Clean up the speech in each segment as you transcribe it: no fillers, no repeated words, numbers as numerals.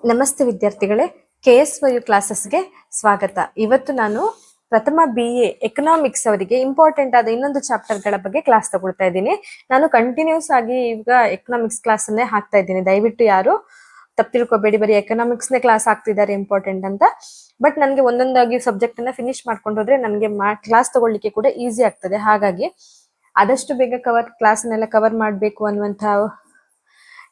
ನಮಸ್ತೆ ವಿದ್ಯಾರ್ಥಿಗಳೇ, KSYU ಕ್ಲಾಸಸ್ಗೆ ಸ್ವಾಗತ. ಇವತ್ತು ನಾನು ಪ್ರಥಮ BA ಎಕನಾಮಿಕ್ಸ್ ಅವರಿಗೆ ಇಂಪಾರ್ಟೆಂಟ್ ಆದ ಇನ್ನೊಂದು ಚಾಪ್ಟರ್ಗಳ ಬಗ್ಗೆ ಕ್ಲಾಸ್ ತಗೊಳ್ತಾ ಇದ್ದೀನಿ. ನಾನು ಕಂಟಿನ್ಯೂಸ್ ಆಗಿ ಈಗ ಎಕನಾಮಿಕ್ಸ್ ಕ್ಲಾಸ್ ಅನ್ನೇ ಹಾಕ್ತಾ ಇದ್ದೀನಿ. ದಯವಿಟ್ಟು ಯಾರು ತಪ್ಪು ತಿಳ್ಕೊಬೇಡಿ, ಬರೀ ಎಕನಾಮಿಕ್ಸ್ನೇ ಕ್ಲಾಸ್ ಹಾಕ್ತಿದ್ದಾರೆ ಇಂಪಾರ್ಟೆಂಟ್ ಅಂತ. ಬಟ್ ನನಗೆ ಒಂದೊಂದಾಗಿ ಸಬ್ಜೆಕ್ಟ್ ಅನ್ನ ಫಿನಿಶ್ ಮಾಡ್ಕೊಂಡು ಹೋದ್ರೆ ನನಗೆ ಕ್ಲಾಸ್ ತಗೊಳ್ಳಿಕ್ಕೆ ಕೂಡ ಈಸಿ ಆಗ್ತದೆ. ಹಾಗಾಗಿ ಆದಷ್ಟು ಬೇಗ ಕ್ಲಾಸ್ನೆಲ್ಲ ಕವರ್ ಮಾಡಬೇಕು ಅನ್ನುವಂಥ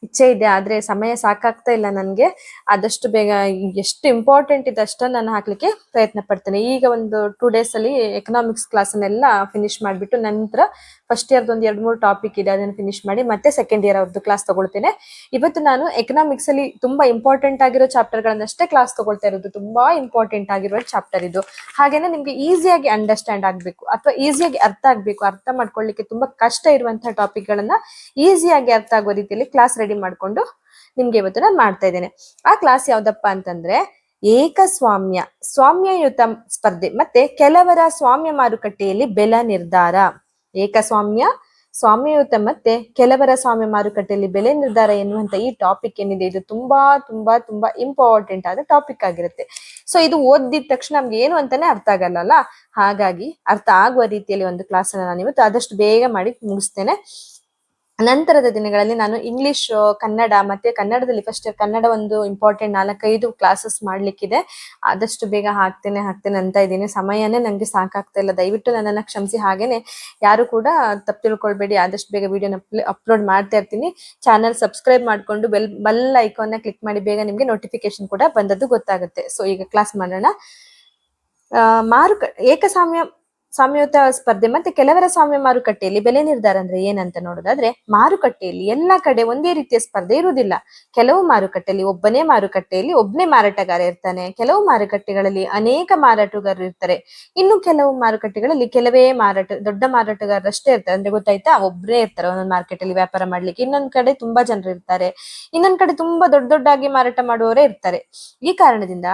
ಇಚ್ಛೆ ಇದೆ. ಆದ್ರೆ ಸಮಯ ಸಾಕಾಗ್ತಾ ಇಲ್ಲ ನನ್ಗೆ. ಆದಷ್ಟು ಬೇಗ ಎಷ್ಟು ಇಂಪಾರ್ಟೆಂಟ್ ಇದೆ ಅಷ್ಟನ್ನ ನಾನು ಹಾಕ್ಲಿಕ್ಕೆ ಪ್ರಯತ್ನ ಪಡ್ತೇನೆ. ಈಗ ಒಂದು 2 days ಅಲ್ಲಿ ಎಕನಾಮಿಕ್ಸ್ ಕ್ಲಾಸ್ನೆಲ್ಲ ಫಿನಿಶ್ ಮಾಡ್ಬಿಟ್ಟು ನಂತರ ಫಸ್ಟ್ ಇಯರ್ದು ಒಂದು 2-3 ಟಾಪಿಕ್ ಇದೆ, ಅದನ್ನು ಫಿನಿಶ್ ಮಾಡಿ ಮತ್ತೆ ಸೆಕೆಂಡ್ ಇಯರ್ ಅವ್ರದ್ದು ಕ್ಲಾಸ್ ತಗೊಳ್ತೇನೆ. ಇವತ್ತು ನಾನು ಎಕನಾಮಿಕ್ಸ್ ಅಲ್ಲಿ ತುಂಬಾ ಇಂಪಾರ್ಟೆಂಟ್ ಆಗಿರೋ ಚಾಪ್ಟರ್ ಗಳನ್ನಷ್ಟೇ ಕ್ಲಾಸ್ ತಗೊಳ್ತಾ ಇರೋದು. ತುಂಬಾ ಇಂಪಾರ್ಟೆಂಟ್ ಆಗಿರೋ ಚಾಪ್ಟರ್ ಇದು. ಹಾಗೇನೆ ನಿಮ್ಗೆ ಈಸಿಯಾಗಿ ಅಂಡರ್ಸ್ಟ್ಯಾಂಡ್ ಆಗ್ಬೇಕು ಅಥವಾ ಈಸಿಯಾಗಿ ಅರ್ಥ ಆಗ್ಬೇಕು, ಅರ್ಥ ಮಾಡ್ಕೊಳ್ಳಿಕ್ಕೆ ತುಂಬಾ ಕಷ್ಟ ಇರುವಂತಹ ಟಾಪಿಕ್ ಗಳನ್ನ ಈಸಿಯಾಗಿ ಅರ್ಥ ಆಗೋ ರೀತಿಯಲ್ಲಿ ಕ್ಲಾಸ್ ರೆಡಿ ಮಾಡ್ಕೊಂಡು ನಿಮ್ಗೆ ಇವತ್ತು ನಾನು ಮಾಡ್ತಾ ಇದ್ದೇನೆ. ಆ ಕ್ಲಾಸ್ ಯಾವ್ದಪ್ಪ ಅಂತಂದ್ರೆ ಏಕಸ್ವಾಮ್ಯ, ಸ್ವಾಮ್ಯಯುತ ಸ್ಪರ್ಧೆ ಮತ್ತೆ ಕೆಲವರ ಸ್ವಾಮ್ಯ ಮಾರುಕಟ್ಟೆಯಲ್ಲಿ ಬೆಲೆ ನಿರ್ಧಾರ. ಏಕಸ್ವಾಮ್ಯ, ಸ್ವಾಮ್ಯಯುತ ಮತ್ತೆ ಕೆಲವರ ಸ್ವಾಮ್ಯ ಮಾರುಕಟ್ಟೆಯಲ್ಲಿ ಬೆಲೆ ನಿರ್ಧಾರ ಎನ್ನುವಂತ ಈ ಟಾಪಿಕ್ ಏನಿದೆ, ಇದು ತುಂಬಾ ತುಂಬಾ ತುಂಬಾ ಇಂಪಾರ್ಟೆಂಟ್ ಆದ ಟಾಪಿಕ್ ಆಗಿರುತ್ತೆ. ಸೊ ಇದು ಓದಿದ ತಕ್ಷಣ ನಮ್ಗೆ ಏನು ಅಂತಾನೆ ಅರ್ಥ ಆಗಲ್ಲ. ಹಾಗಾಗಿ ಅರ್ಥ ಆಗುವ ರೀತಿಯಲ್ಲಿ ಒಂದು ಕ್ಲಾಸ್ ಅನ್ನ ನಾನು ಇವತ್ತು ಆದಷ್ಟು ಬೇಗ ಮಾಡಿ ಮುಗಿಸ್ತೇನೆ. ನಂತರದ ದಿನಗಳಲ್ಲಿ ನಾನು ಇಂಗ್ಲಿಷ್, ಕನ್ನಡ ಮತ್ತೆ ಕನ್ನಡದಲ್ಲಿ ಫಸ್ಟ್ ಇಯರ್ ಕನ್ನಡ ಒಂದು ಇಂಪಾರ್ಟೆಂಟ್ 4-5 ಕ್ಲಾಸಸ್ ಮಾಡ್ಲಿಕ್ಕಿದೆ. ಆದಷ್ಟು ಬೇಗ ಹಾಕ್ತೇನೆ ಅಂತ ಇದ್ದೀನಿ. ಸಮಯನೇ ನಂಗೆ ಸಾಕಾಗ್ತಾ ಇಲ್ಲ, ದಯವಿಟ್ಟು ನನ್ನನ್ನ ಕ್ಷಮಿಸಿ. ಹಾಗೇನೆ ಯಾರು ಕೂಡ ತಪ್ಪು ತಿಳ್ಕೊಳ್ಬೇಡಿ, ಆದಷ್ಟು ಬೇಗ ವಿಡಿಯೋನ ಅಪ್ಲೋಡ್ ಮಾಡ್ತಾ ಇರ್ತೀನಿ. ಚಾನಲ್ ಸಬ್ಸ್ಕ್ರೈಬ್ ಮಾಡ್ಕೊಂಡು ಬೆಲ್ ಐಕಾನ್ ಕ್ಲಿಕ್ ಮಾಡಿ, ಬೇಗ ನಿಮ್ಗೆ ನೋಟಿಫಿಕೇಶನ್ ಕೂಡ ಬಂದದ್ದು ಗೊತ್ತಾಗುತ್ತೆ. ಸೊ ಈಗ ಕ್ಲಾಸ್ ಮಾಡೋಣ. ಸಾಮ್ಯಯುತ ಸ್ಪರ್ಧೆ ಮತ್ತೆ ಕೆಲವರ ಸ್ವಾಮ್ಯ ಮಾರುಕಟ್ಟೆಯಲ್ಲಿ ಬೆಲೆ ನಿರ್ಧಾರ ಅಂದ್ರೆ ಏನಂತ ನೋಡೋದಾದ್ರೆ, ಮಾರುಕಟ್ಟೆಯಲ್ಲಿ ಎಲ್ಲಾ ಕಡೆ ಒಂದೇ ರೀತಿಯ ಸ್ಪರ್ಧೆ ಇರುವುದಿಲ್ಲ. ಕೆಲವು ಮಾರುಕಟ್ಟೆಯಲ್ಲಿ ಒಬ್ಬನೇ ಮಾರಾಟಗಾರ ಇರ್ತಾನೆ, ಕೆಲವು ಮಾರುಕಟ್ಟೆಗಳಲ್ಲಿ ಅನೇಕ ಮಾರಾಟಗಾರರು ಇರ್ತಾರೆ, ಇನ್ನು ಕೆಲವು ಮಾರುಕಟ್ಟೆಗಳಲ್ಲಿ ಕೆಲವೇ ದೊಡ್ಡ ಮಾರಾಟಗಾರರಷ್ಟೇ ಇರ್ತಾರೆ. ಅಂದ್ರೆ ಗೊತ್ತಾಯ್ತಾ, ಒಬ್ಬರೇ ಇರ್ತಾರೆ ಒಂದೊಂದು ಮಾರ್ಕೆಟ್ ಅಲ್ಲಿ ವ್ಯಾಪಾರ ಮಾಡ್ಲಿಕ್ಕೆ. ಇನ್ನೊಂದ್ ಕಡೆ ತುಂಬಾ ಜನರು ಇರ್ತಾರೆ, ಇನ್ನೊಂದ್ ಕಡೆ ತುಂಬಾ ದೊಡ್ಡದಾಗಿ ಮಾರಾಟ ಮಾಡುವವರೇ ಇರ್ತಾರೆ. ಈ ಕಾರಣದಿಂದ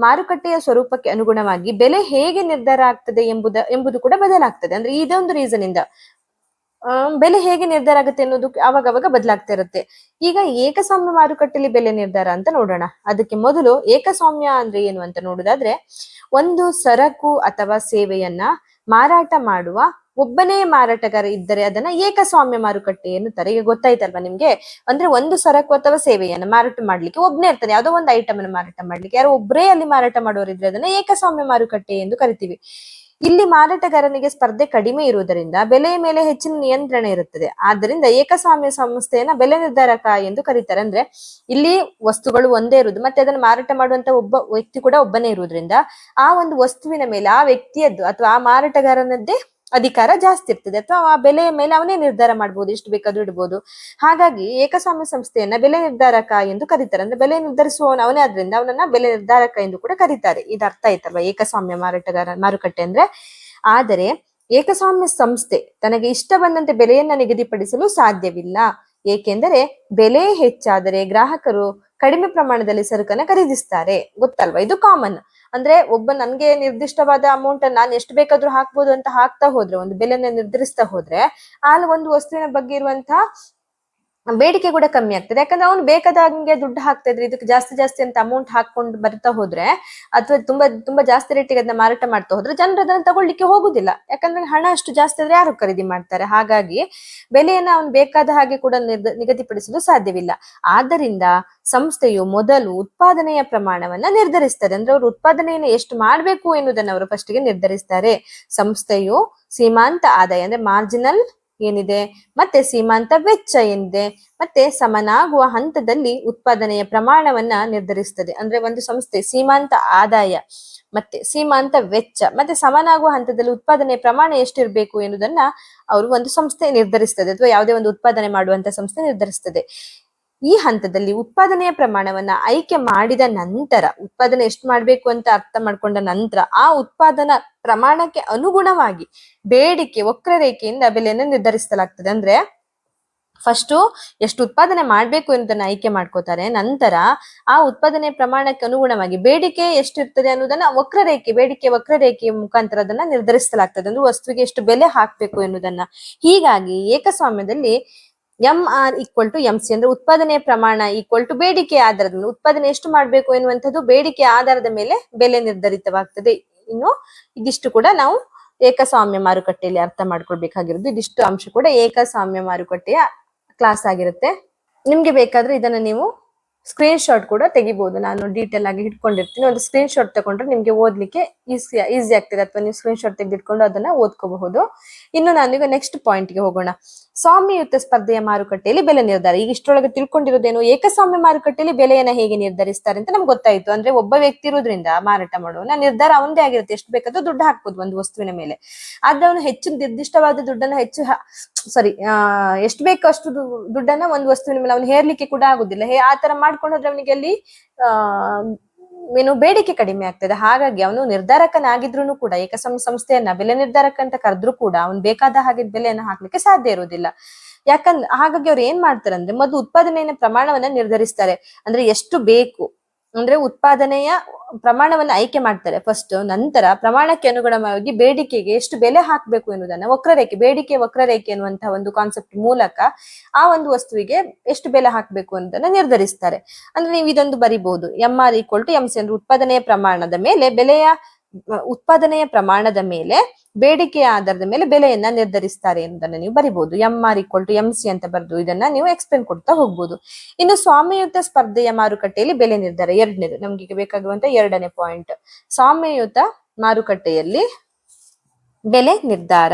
ಮಾರುಕಟ್ಟೆಯ ಸ್ವರೂಪಕ್ಕೆ ಅನುಗುಣವಾಗಿ ಬೆಲೆ ಹೇಗೆ ನಿರ್ಧಾರ ಆಗ್ತದೆ ಎಂಬುದು ಕೂಡ ಬದಲಾಗ್ತದೆ. ಅಂದ್ರೆ ಇದೊಂದು ರೀಸನ್ ಇಂದ ಬೆಲೆ ಹೇಗೆ ನಿರ್ಧಾರ ಆಗುತ್ತೆ ಅನ್ನೋದು ಅವಾಗವಾಗ ಬದಲಾಗ್ತಾ ಇರುತ್ತೆ. ಈಗ ಏಕಸ್ವಾಮ್ಯ ಮಾರುಕಟ್ಟೆಯಲ್ಲಿ ಬೆಲೆ ನಿರ್ಧಾರ ಅಂತ ನೋಡೋಣ. ಅದಕ್ಕೆ ಮೊದಲು ಏಕಸ್ವಾಮ್ಯ ಅಂದ್ರೆ ಏನು ಅಂತ ನೋಡೋದಾದ್ರೆ, ಒಂದು ಸರಕು ಅಥವಾ ಸೇವೆಯನ್ನ ಮಾರಾಟ ಮಾಡುವ ಒಬ್ಬನೇ ಮಾರಾಟಗಾರ ಇದ್ದರೆ ಅದನ್ನ ಏಕಸ್ವಾಮ್ಯ ಮಾರುಕಟ್ಟೆ ಎನ್ನುತ್ತಾರೆ. ಈಗ ಗೊತ್ತಾಯ್ತಲ್ವಾ ನಿಮ್ಗೆ? ಅಂದ್ರೆ ಒಂದು ಸರಕು ಅಥವಾ ಸೇವೆಯನ್ನ ಮಾರಾಟ ಮಾಡ್ಲಿಕ್ಕೆ ಒಬ್ಬನೇ ಇರ್ತಾನೆ, ಯಾವುದೋ ಒಂದು ಐಟಮ್ ಅನ್ನು ಮಾರಾಟ ಮಾಡ್ಲಿಕ್ಕೆ ಯಾರೋ ಒಬ್ಬರೇ ಅಲ್ಲಿ ಮಾರಾಟ ಮಾಡೋರಿದ್ರೆ ಅದನ್ನ ಏಕಸ್ವಾಮ್ಯ ಮಾರುಕಟ್ಟೆ ಎಂದು ಕರಿತೀವಿ. ಇಲ್ಲಿ ಮಾರಾಟಗಾರನಿಗೆ ಸ್ಪರ್ಧೆ ಕಡಿಮೆ ಇರುವುದರಿಂದ ಬೆಲೆಯ ಮೇಲೆ ಹೆಚ್ಚಿನ ನಿಯಂತ್ರಣ ಇರುತ್ತದೆ. ಆದ್ದರಿಂದ ಏಕಸ್ವಾಮ್ಯ ಸಂಸ್ಥೆಯನ್ನ ಬೆಲೆ ನಿರ್ಧಾರಕ ಎಂದು ಕರೀತಾರೆ. ಅಂದ್ರೆ ಇಲ್ಲಿ ವಸ್ತುಗಳು ಒಂದೇ ಇರುವುದು, ಮತ್ತೆ ಅದನ್ನು ಮಾರಾಟ ಮಾಡುವಂತ ಒಬ್ಬ ವ್ಯಕ್ತಿ ಕೂಡ ಒಬ್ಬನೇ ಇರುವುದರಿಂದ ಆ ಒಂದು ವಸ್ತುವಿನ ಮೇಲೆ ಆ ವ್ಯಕ್ತಿಯದ್ದು ಅಥವಾ ಆ ಮಾರಾಟಗಾರನದ್ದೇ ಅಧಿಕಾರ ಜಾಸ್ತಿ ಇರ್ತದೆ, ಅಥವಾ ಆ ಬೆಲೆಯ ಮೇಲೆ ಅವನೇ ನಿರ್ಧಾರ ಮಾಡ್ಬೋದು, ಎಷ್ಟು ಬೇಕಾದ್ರೂ ಇಡ್ಬೋದು. ಹಾಗಾಗಿ ಏಕಸ್ವಾಮ್ಯ ಸಂಸ್ಥೆಯನ್ನ ಬೆಲೆ ನಿರ್ಧಾರಕ ಎಂದು ಕರೀತಾರೆ. ಅಂದ್ರೆ ಬೆಲೆ ನಿರ್ಧರಿಸುವವನು ಅವನೇ ಆದ್ರಿಂದ ಅವನನ್ನ ಬೆಲೆ ನಿರ್ಧಾರಕ ಎಂದು ಕೂಡ ಕರೀತಾರೆ. ಇದು ಅರ್ಥ ಆಯ್ತಲ್ವಾ ಏಕಸ್ವಾಮ್ಯ ಮಾರುಕಟ್ಟೆ ಅಂದ್ರೆ. ಆದರೆ ಏಕಸ್ವಾಮ್ಯ ಸಂಸ್ಥೆ ತನಗೆ ಇಷ್ಟ ಬಂದಂತೆ ಬೆಲೆಯನ್ನ ನಿಗದಿಪಡಿಸಲು ಸಾಧ್ಯವಿಲ್ಲ. ಏಕೆಂದರೆ ಬೆಲೆ ಹೆಚ್ಚಾದರೆ ಗ್ರಾಹಕರು ಕಡಿಮೆ ಪ್ರಮಾಣದಲ್ಲಿ ಸರಕನ್ನ ಖರೀದಿಸ್ತಾರೆ. ಗೊತ್ತಲ್ವಾ, ಇದು ಕಾಮನ್. ಅಂದ್ರೆ ನನ್ಗೆ ನಿರ್ದಿಷ್ಟವಾದ ಅಮೌಂಟ್ ನಾನು ಎಷ್ಟು ಬೇಕಾದ್ರೂ ಹಾಕ್ಬೋದು ಅಂತ ಹಾಕ್ತಾ ಹೋದ್ರೆ, ಒಂದು ಬೆಲೆನ ನಿರ್ಧರಿಸ್ತಾ ಹೋದ್ರೆ, ಆಗ ಒಂದು ವಸ್ತುವಿನ ಬಗ್ಗೆ ಇರುವಂತಹ ಬೇಡಿಕೆ ಕೂಡ ಕಮ್ಮಿ ಆಗ್ತದೆ. ಯಾಕಂದ್ರೆ ಅವ್ನು ಬೇಕಾದಂಗೆ ದುಡ್ಡು ಹಾಕ್ತಾ ಇದ್ರೆ, ಇದಕ್ಕೆ ಜಾಸ್ತಿ ಜಾಸ್ತಿ ಅಂತ ಅಮೌಂಟ್ ಹಾಕೊಂಡು ಬರ್ತಾ ಹೋದ್ರೆ, ಅಥವಾ ತುಂಬಾ ಜಾಸ್ತಿ ರೇಟಿಗೆ ಅದನ್ನ ಮಾರಾಟ ಮಾಡ್ತಾ ಹೋದ್ರೆ ಜನರು ಅದನ್ನ ತಗೊಳ್ಳಿಕ್ಕೆ ಹೋಗುದಿಲ್ಲ. ಯಾಕಂದ್ರೆ ಹಣ ಅಷ್ಟು ಜಾಸ್ತಿ ಆದ್ರೆ ಯಾರು ಖರೀದಿ ಮಾಡ್ತಾರೆ. ಹಾಗಾಗಿ ಬೆಲೆಯನ್ನ ಅವ್ನು ಬೇಕಾದ ಹಾಗೆ ಕೂಡ ನಿಗದಿಪಡಿಸಲು ಸಾಧ್ಯವಿಲ್ಲ. ಆದ್ದರಿಂದ ಸಂಸ್ಥೆಯು ಮೊದಲು ಉತ್ಪಾದನೆಯ ಪ್ರಮಾಣವನ್ನ ನಿರ್ಧರಿಸ್ತದೆ. ಅಂದ್ರೆ ಅವರು ಉತ್ಪಾದನೆಯನ್ನು ಎಷ್ಟು ಮಾಡ್ಬೇಕು ಎನ್ನುವುದನ್ನು ಅವರು ಫಸ್ಟ್ ಗೆ ನಿರ್ಧರಿಸ್ತಾರೆ. ಸಂಸ್ಥೆಯು ಸೀಮಾಂತ ಆದಾಯ ಅಂದ್ರೆ ಮಾರ್ಜಿನಲ್ ಏನಿದೆ, ಮತ್ತೆ ಸೀಮಾಂತ ವೆಚ್ಚ ಏನಿದೆ, ಮತ್ತೆ ಸಮನಾಗುವ ಹಂತದಲ್ಲಿ ಉತ್ಪಾದನೆಯ ಪ್ರಮಾಣವನ್ನ ನಿರ್ಧರಿಸ್ತದೆ. ಅಂದ್ರೆ ಒಂದು ಸಂಸ್ಥೆ ಸೀಮಾಂತ ಆದಾಯ ಮತ್ತೆ ಸೀಮಾಂತ ವೆಚ್ಚ ಮತ್ತೆ ಸಮನಾಗುವ ಹಂತದಲ್ಲಿ ಉತ್ಪಾದನೆಯ ಪ್ರಮಾಣ ಎಷ್ಟಿರ್ಬೇಕು ಎನ್ನುವುದನ್ನ ಅವರು ಒಂದು ಸಂಸ್ಥೆ ನಿರ್ಧರಿಸ್ತದೆ, ಅಥವಾ ಯಾವುದೇ ಒಂದು ಉತ್ಪಾದನೆ ಮಾಡುವಂತ ಸಂಸ್ಥೆ ನಿರ್ಧರಿಸ್ತದೆ. ಈ ಹಂತದಲ್ಲಿ ಉತ್ಪಾದನೆಯ ಪ್ರಮಾಣವನ್ನ ಆಯ್ಕೆ ಮಾಡಿದ ನಂತರ, ಉತ್ಪಾದನೆ ಎಷ್ಟು ಮಾಡ್ಬೇಕು ಅಂತ ಅರ್ಥ ಮಾಡ್ಕೊಂಡ ನಂತರ, ಆ ಉತ್ಪಾದನಾ ಪ್ರಮಾಣಕ್ಕೆ ಅನುಗುಣವಾಗಿ ಬೇಡಿಕೆ ವಕ್ರರೇಖೆಯಿಂದ ಬೆಲೆಯನ್ನು ನಿರ್ಧರಿಸಲಾಗ್ತದೆ. ಅಂದ್ರೆ ಫಸ್ಟ್ ಎಷ್ಟು ಉತ್ಪಾದನೆ ಮಾಡ್ಬೇಕು ಅನ್ನೋದನ್ನ ಆಯ್ಕೆ ಮಾಡ್ಕೋತಾರೆ. ನಂತರ ಆ ಉತ್ಪಾದನೆ ಪ್ರಮಾಣಕ್ಕೆ ಅನುಗುಣವಾಗಿ ಬೇಡಿಕೆ ಎಷ್ಟಿರ್ತದೆ ಅನ್ನೋದನ್ನ ಬೇಡಿಕೆ ವಕ್ರರೇಖೆಯ ಮುಖಾಂತರ ಅದನ್ನ ನಿರ್ಧರಿಸಲಾಗ್ತದೆ. ಅಂದ್ರೆ ವಸ್ತುವಿಗೆ ಎಷ್ಟು ಬೆಲೆ ಹಾಕ್ಬೇಕು ಎನ್ನುವುದನ್ನ. ಹೀಗಾಗಿ ಏಕಸ್ವಾಮ್ಯದಲ್ಲಿ MR=MC ಅಂದ್ರೆ ಉತ್ಪಾದನೆಯ ಪ್ರಮಾಣ = ಬೇಡಿಕೆ ಆಧಾರದ ಮೇಲೆ, ಉತ್ಪಾದನೆ ಎಷ್ಟು ಮಾಡಬೇಕು ಎನ್ನುವಂಥದ್ದು ಬೇಡಿಕೆ ಆಧಾರದ ಮೇಲೆ ಬೆಲೆ ನಿರ್ಧರಿತವಾಗ್ತದೆ. ಇನ್ನು ಇದಿಷ್ಟು ಕೂಡ ನಾವು ಏಕಸ್ವಾಮ್ಯ ಮಾರುಕಟ್ಟೆಯಲ್ಲಿ ಅರ್ಥ ಮಾಡ್ಕೊಳ್ಬೇಕಾಗಿರೋದು. ಇದಿಷ್ಟು ಅಂಶ ಕೂಡ ಏಕಸ್ವಾಮ್ಯ ಮಾರುಕಟ್ಟೆಯ ಕ್ಲಾಸ್ ಆಗಿರುತ್ತೆ. ನಿಮ್ಗೆ ಬೇಕಾದ್ರೆ ಇದನ್ನ ನೀವು ಸ್ಕ್ರೀನ್ ಶಾಟ್ ಕೂಡ ತೆಗಿಬಹುದು. ನಾನು ಡೀಟೇಲ್ ಆಗಿ ಇಟ್ಕೊಂಡಿರ್ತೀನಿ. ಒಂದು ಸ್ಕ್ರೀನ್ ಶಾಟ್ ತಗೊಂಡ್ರೆ ನಿಮ್ಗೆ ಓದ್ಲಿಕ್ಕೆ ಈಸಿ ಆಗ್ತದೆ, ಅಥವಾ ನೀವು ಸ್ಕ್ರೀನ್ ಶಾಟ್ ತೆಗೆದಿಟ್ಕೊಂಡು ಅದನ್ನ ಓದ್ಕೋಬಹುದು. ಇನ್ನು ನಾನೀಗ ನೆಕ್ಸ್ಟ್ ಪಾಯಿಂಟ್ ಗೆ ಹೋಗೋಣ. ಸ್ವಾಮ್ಯಯುತ ಸ್ಪರ್ಧೆಯ ಮಾರುಕಟ್ಟೆಯಲ್ಲಿ ಬೆಲೆ ನಿರ್ಧಾರ. ಈಗ ಇಷ್ಟರೊಳಗೆ ತಿಳ್ಕೊಂಡಿರೋದೇನು, ಏಕಸ್ವಾಮ್ಯ ಮಾರುಕಟ್ಟೆಯಲ್ಲಿ ಬೆಲೆಯನ್ನ ಹೇಗೆ ನಿರ್ಧರಿಸ್ತಾರೆ ಅಂತ ನಮ್ಗೆ ಗೊತ್ತಾಯ್ತು. ಅಂದ್ರೆ ಒಬ್ಬ ವ್ಯಕ್ತಿ ಇರೋದ್ರಿಂದ ಮಾರಾಟ ಮಾಡುವನ ನಿರ್ಧಾರ ಅವಂದೇ ಆಗಿರುತ್ತೆ. ಎಷ್ಟು ಬೇಕಾದ್ರೂ ದುಡ್ಡು ಹಾಕ್ಬೋದು ಒಂದು ವಸ್ತುವಿನ ಮೇಲೆ. ಆದ್ರೆ ಅವನು ಹೆಚ್ಚು ನಿರ್ದಿಷ್ಟವಾದ ದುಡ್ಡನ್ನ ಎಷ್ಟು ಬೇಕೋ ಅಷ್ಟು ದುಡ್ಡನ್ನ ಒಂದು ವಸ್ತುವಿನ ಮೇಲೆ ಅವನು ಹೇರ್ಲಿಕ್ಕೆ ಕೂಡ ಆಗುದಿಲ್ಲ. ಆತರ ಮಾಡ್ಕೊಂಡು ಹೋದ್ರೆ ಅವನಿಗೆ ಅಲ್ಲಿ ಬೇಡಿಕೆ ಕಡಿಮೆ ಆಗ್ತದೆ. ಹಾಗಾಗಿ ಅವನು ನಿರ್ಧಾರಕನಾಗಿದ್ರು ಕೂಡ, ಏಕಸ್ವಾಮ್ಯ ಸಂಸ್ಥೆಯನ್ನ ಬೆಲೆ ನಿರ್ಧಾರಕ ಅಂತ ಕರೆದ್ರು ಕೂಡ ಅವನು ಬೇಕಾದ ಹಾಗೆ ಬೆಲೆಯನ್ನು ಹಾಕ್ಲಿಕ್ಕೆ ಸಾಧ್ಯ ಇರುವುದಿಲ್ಲ. ಹಾಗಾಗಿ ಅವ್ರು ಏನ್ ಮಾಡ್ತಾರೆ ಅಂದ್ರೆ, ಮೊದಲು ಉತ್ಪಾದನೆಯ ಪ್ರಮಾಣವನ್ನ ನಿರ್ಧರಿಸ್ತಾರೆ. ಅಂದ್ರೆ ಎಷ್ಟು ಬೇಕು ಅಂದ್ರೆ ಉತ್ಪಾದನೆಯ ಪ್ರಮಾಣವನ್ನ ಆಯ್ಕೆ ಮಾಡ್ತಾರೆ ಫಸ್ಟ್. ನಂತರ ಪ್ರಮಾಣಕ್ಕೆ ಅನುಗುಣವಾಗಿ ಬೇಡಿಕೆಗೆ ಎಷ್ಟು ಬೆಲೆ ಹಾಕ್ಬೇಕು ಎನ್ನುವುದನ್ನ ವಕ್ರರೇಖೆ, ಬೇಡಿಕೆ ವಕ್ರರೇಖೆ ಎನ್ನುವಂತಹ ಒಂದು ಕಾನ್ಸೆಪ್ಟ್ ಮೂಲಕ ಆ ಒಂದು ವಸ್ತುವಿಗೆ ಎಷ್ಟು ಬೆಲೆ ಹಾಕ್ಬೇಕು ಅನ್ನೋದನ್ನ ನಿರ್ಧರಿಸ್ತಾರೆ. ಅಂದ್ರೆ ನೀವು ಇದೊಂದು ಬರಿಬಹುದು, MR=MC ಅಂದ್ರೆ ಉತ್ಪಾದನೆಯ ಪ್ರಮಾಣದ ಮೇಲೆ ಬೇಡಿಕೆಯ ಆಧಾರದ ಮೇಲೆ ಬೆಲೆಯನ್ನ ನಿರ್ಧರಿಸ್ತಾರೆ ಎಂಬುದನ್ನು ನೀವು ಬರಿಬಹುದು. MR=MC ಅಂತ ಬರೆದು ಇದನ್ನ ನೀವು ಎಕ್ಸ್ಪ್ಲೇನ್ ಕೊಡ್ತಾ ಹೋಗ್ಬೋದು. ಇನ್ನು ಸ್ವಾಮ್ಯಯುತ ಸ್ಪರ್ಧೆಯ ಮಾರುಕಟ್ಟೆಯಲ್ಲಿ ಬೆಲೆ ನಿರ್ಧಾರ, ಎರಡನೇದು ನಮ್ಗೆ ಬೇಕಾಗುವಂತ ಎರಡನೇ ಪಾಯಿಂಟ್. ಸ್ವಾಮ್ಯಯುತ ಮಾರುಕಟ್ಟೆಯಲ್ಲಿ ಬೆಲೆ ನಿರ್ಧಾರ.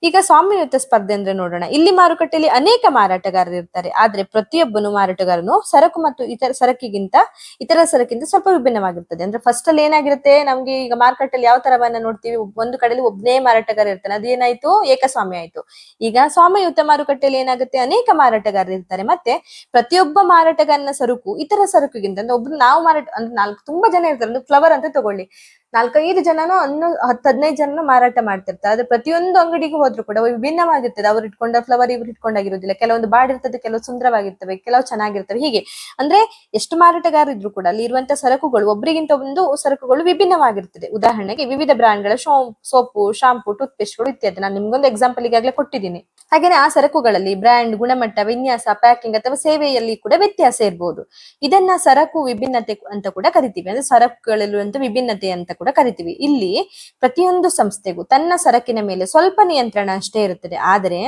ಈಗ ಸ್ವಾಮ್ಯಯುತ ಸ್ಪರ್ಧೆ ಅಂದ್ರೆ ನೋಡೋಣ. ಇಲ್ಲಿ ಮಾರುಕಟ್ಟೆಯಲ್ಲಿ ಅನೇಕ ಮಾರಾಟಗಾರರು ಇರ್ತಾರೆ. ಆದ್ರೆ ಪ್ರತಿಯೊಬ್ಬನು ಮಾರಾಟಗಾರನು ಸರಕು ಮತ್ತು ಇತರ ಸರಕಿಂತ ಸ್ವಲ್ಪ ವಿಭಿನ್ನವಾಗಿರ್ತದೆ. ಅಂದ್ರೆ ಫಸ್ಟ್ ಅಲ್ಲಿ ಏನಾಗಿರುತ್ತೆ, ನಮ್ಗೆ ಈಗ ಮಾರುಕಟ್ಟೆಯಲ್ಲಿ ಯಾವ ತರವನ್ನ ನೋಡ್ತೀವಿ, ಒಂದು ಕಡೆಯಲ್ಲಿ ಒಬ್ಬನೇ ಮಾರಾಟಗಾರ ಇರ್ತಾನೆ, ಅದೇನಾಯ್ತು ಏಕಸ್ವಾಮ್ಯ ಆಯ್ತು. ಈಗ ಸ್ವಾಮ್ಯಯುತ ಮಾರುಕಟ್ಟೆಯಲ್ಲಿ ಏನಾಗುತ್ತೆ, ಅನೇಕ ಮಾರಾಟಗಾರರು ಇರ್ತಾರೆ. ಮತ್ತೆ ಪ್ರತಿಯೊಬ್ಬ ಮಾರಾಟಗಾರನ ಸರಕು ಇತರ ಸರಕಿಗಿಂತ, ಅಂದ್ರೆ ಒಬ್ರು ನಾವು ಅಂದ್ರೆ ತುಂಬಾ ಜನ ಇರ್ತಾರೆ. ಒಂದು ಫ್ಲವರ್ ಅಂತ ತಗೊಳ್ಳಿ, 4-5 ಜನನೋ 10-15 ಜನನು ಮಾರಾಟ ಮಾಡ್ತಿರ್ತಾರೆ. ಆದ್ರೆ ಪ್ರತಿಯೊಂದು ಅಂಗಡಿಗೂ ಹೋದ್ರು ಕೂಡ ವಿಭಿನ್ನವಾಗಿರ್ತದೆ. ಅವ್ರು ಇಟ್ಕೊಂಡ ಫ್ಲವರ್ ಇವ್ರು ಇಟ್ಕೊಂಡಾಗಿರೋದಿಲ್ಲ. ಕೆಲವೊಂದು ಬಾಡಿರ್ತದೆ, ಕೆಲವು ಸುಂದರವಾಗಿರ್ತವೆ, ಕೆಲವು ಚೆನ್ನಾಗಿರ್ತವೆ. ಹೀಗೆ ಅಂದ್ರೆ ಎಷ್ಟು ಮಾರಾಟಗಾರ ಇದ್ರು ಕೂಡ ಅಲ್ಲಿ ಇರುವಂತ ಸರಕುಗಳು ಒಬ್ಬರಿಗಿಂತ ಒಂದು ಸರಕುಗಳು ವಿಭಿನ್ನವಾಗಿರ್ತದೆ. ಉದಾಹರಣೆಗೆ ವಿವಿಧ ಬ್ರಾಂಡ್ಗಳ ಸೋಪು, ಶಾಂಪು, ಟೂತ್ ಪೇಸ್ಟ್ಗಳು ಇತ್ಯಾದಿ. ನಾನು ನಿಮ್ಗೊಂದು ಎಕ್ಸಾಂಪಲ್ ಈಗಾಗಲೇ ಕೊಟ್ಟಿದ್ದೀನಿ. ಹಾಗೇನೆ ಆ ಸರಕುಗಳಲ್ಲಿ ಬ್ರ್ಯಾಂಡ್, ಗುಣಮಟ್ಟ, ವಿನ್ಯಾಸ, ಪ್ಯಾಕಿಂಗ್ ಅಥವಾ ಸೇವೆಯಲ್ಲಿ ಕೂಡ ವ್ಯತ್ಯಾಸ ಇರಬಹುದು. ಇದನ್ನ ಸರಕು ವಿಭಿನ್ನತೆ ಅಂತ ಕೂಡ ಕರಿತೀವಿ. ಅಂದ್ರೆ ಸರಕುಗಳಿರುವಂತ ವಿಭಿನ್ನತೆ ಅಂತ ಕೂಡ ಕರಿತೀವಿ. ಇಲ್ಲಿ ಪ್ರತಿಯೊಂದು ಸಂಸ್ಥೆಗೂ ತನ್ನ ಸರಕಿನ ಮೇಲೆ ಸ್ವಲ್ಪ ನಿಯಂತ್ರಣ ಅಷ್ಟೇ ಇರುತ್ತದೆ. ಆದರೆ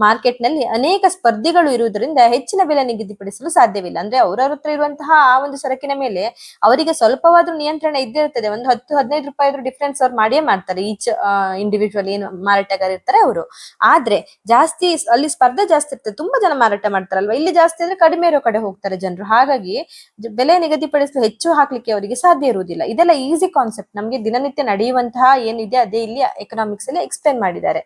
ಮಾರ್ಕೆಟ್ ನಲ್ಲಿ ಅನೇಕ ಸ್ಪರ್ಧಿಗಳು ಇರುವುದರಿಂದ ಹೆಚ್ಚಿನ ಬೆಲೆ ನಿಗದಿಪಡಿಸಲು ಸಾಧ್ಯವಿಲ್ಲ. ಅಂದ್ರೆ ಅವರವ್ರ ಹತ್ರ ಇರುವಂತಹ ಆ ಒಂದು ಸರಕಿನ ಮೇಲೆ ಅವರಿಗೆ ಸ್ವಲ್ಪವಾದ್ರೂ ನಿಯಂತ್ರಣ ಇದ್ದೇ ಇರ್ತದೆ. ಒಂದು 10-15 ರೂಪಾಯಿ ಡಿಫ್ರೆನ್ಸ್ ಅವ್ರು ಮಾಡಿಯೇ ಮಾಡ್ತಾರೆ. ಈಚ್ ಇಂಡಿವಿಜುವಲ್ ಏನು ಮಾರಾಟಗಾರ ಇರ್ತಾರೆ ಅವರು. ಆದ್ರೆ ಅಲ್ಲಿ ಸ್ಪರ್ಧೆ ಜಾಸ್ತಿ ಇರ್ತದೆ, ತುಂಬಾ ಜನ ಮಾರಾಟ ಮಾಡ್ತಾರಲ್ವಾ. ಇಲ್ಲಿ ಜಾಸ್ತಿ ಅಂದ್ರೆ ಕಡಿಮೆ ಇರೋ ಕಡೆ ಹೋಗ್ತಾರೆ ಜನರು. ಹಾಗಾಗಿ ಬೆಲೆ ನಿಗದಿಪಡಿಸಲು ಹೆಚ್ಚು ಹಾಕ್ಲಿಕ್ಕೆ ಅವರಿಗೆ ಸಾಧ್ಯ ಇರುವುದಿಲ್ಲ. ಇದೆಲ್ಲ ಈಸಿ ಕಾನ್ಸೆಪ್ಟ್, ನಮ್ಗೆ ದಿನನಿತ್ಯ ನಡೆಯುವಂತಹ ಏನಿದೆ ಅದೇ ಇಲ್ಲಿ ಎಕನಾಮಿಕ್ಸ್ ಅಲ್ಲಿ ಎಕ್ಸ್ಪ್ಲೇನ್ ಮಾಡಿದ್ದಾರೆ.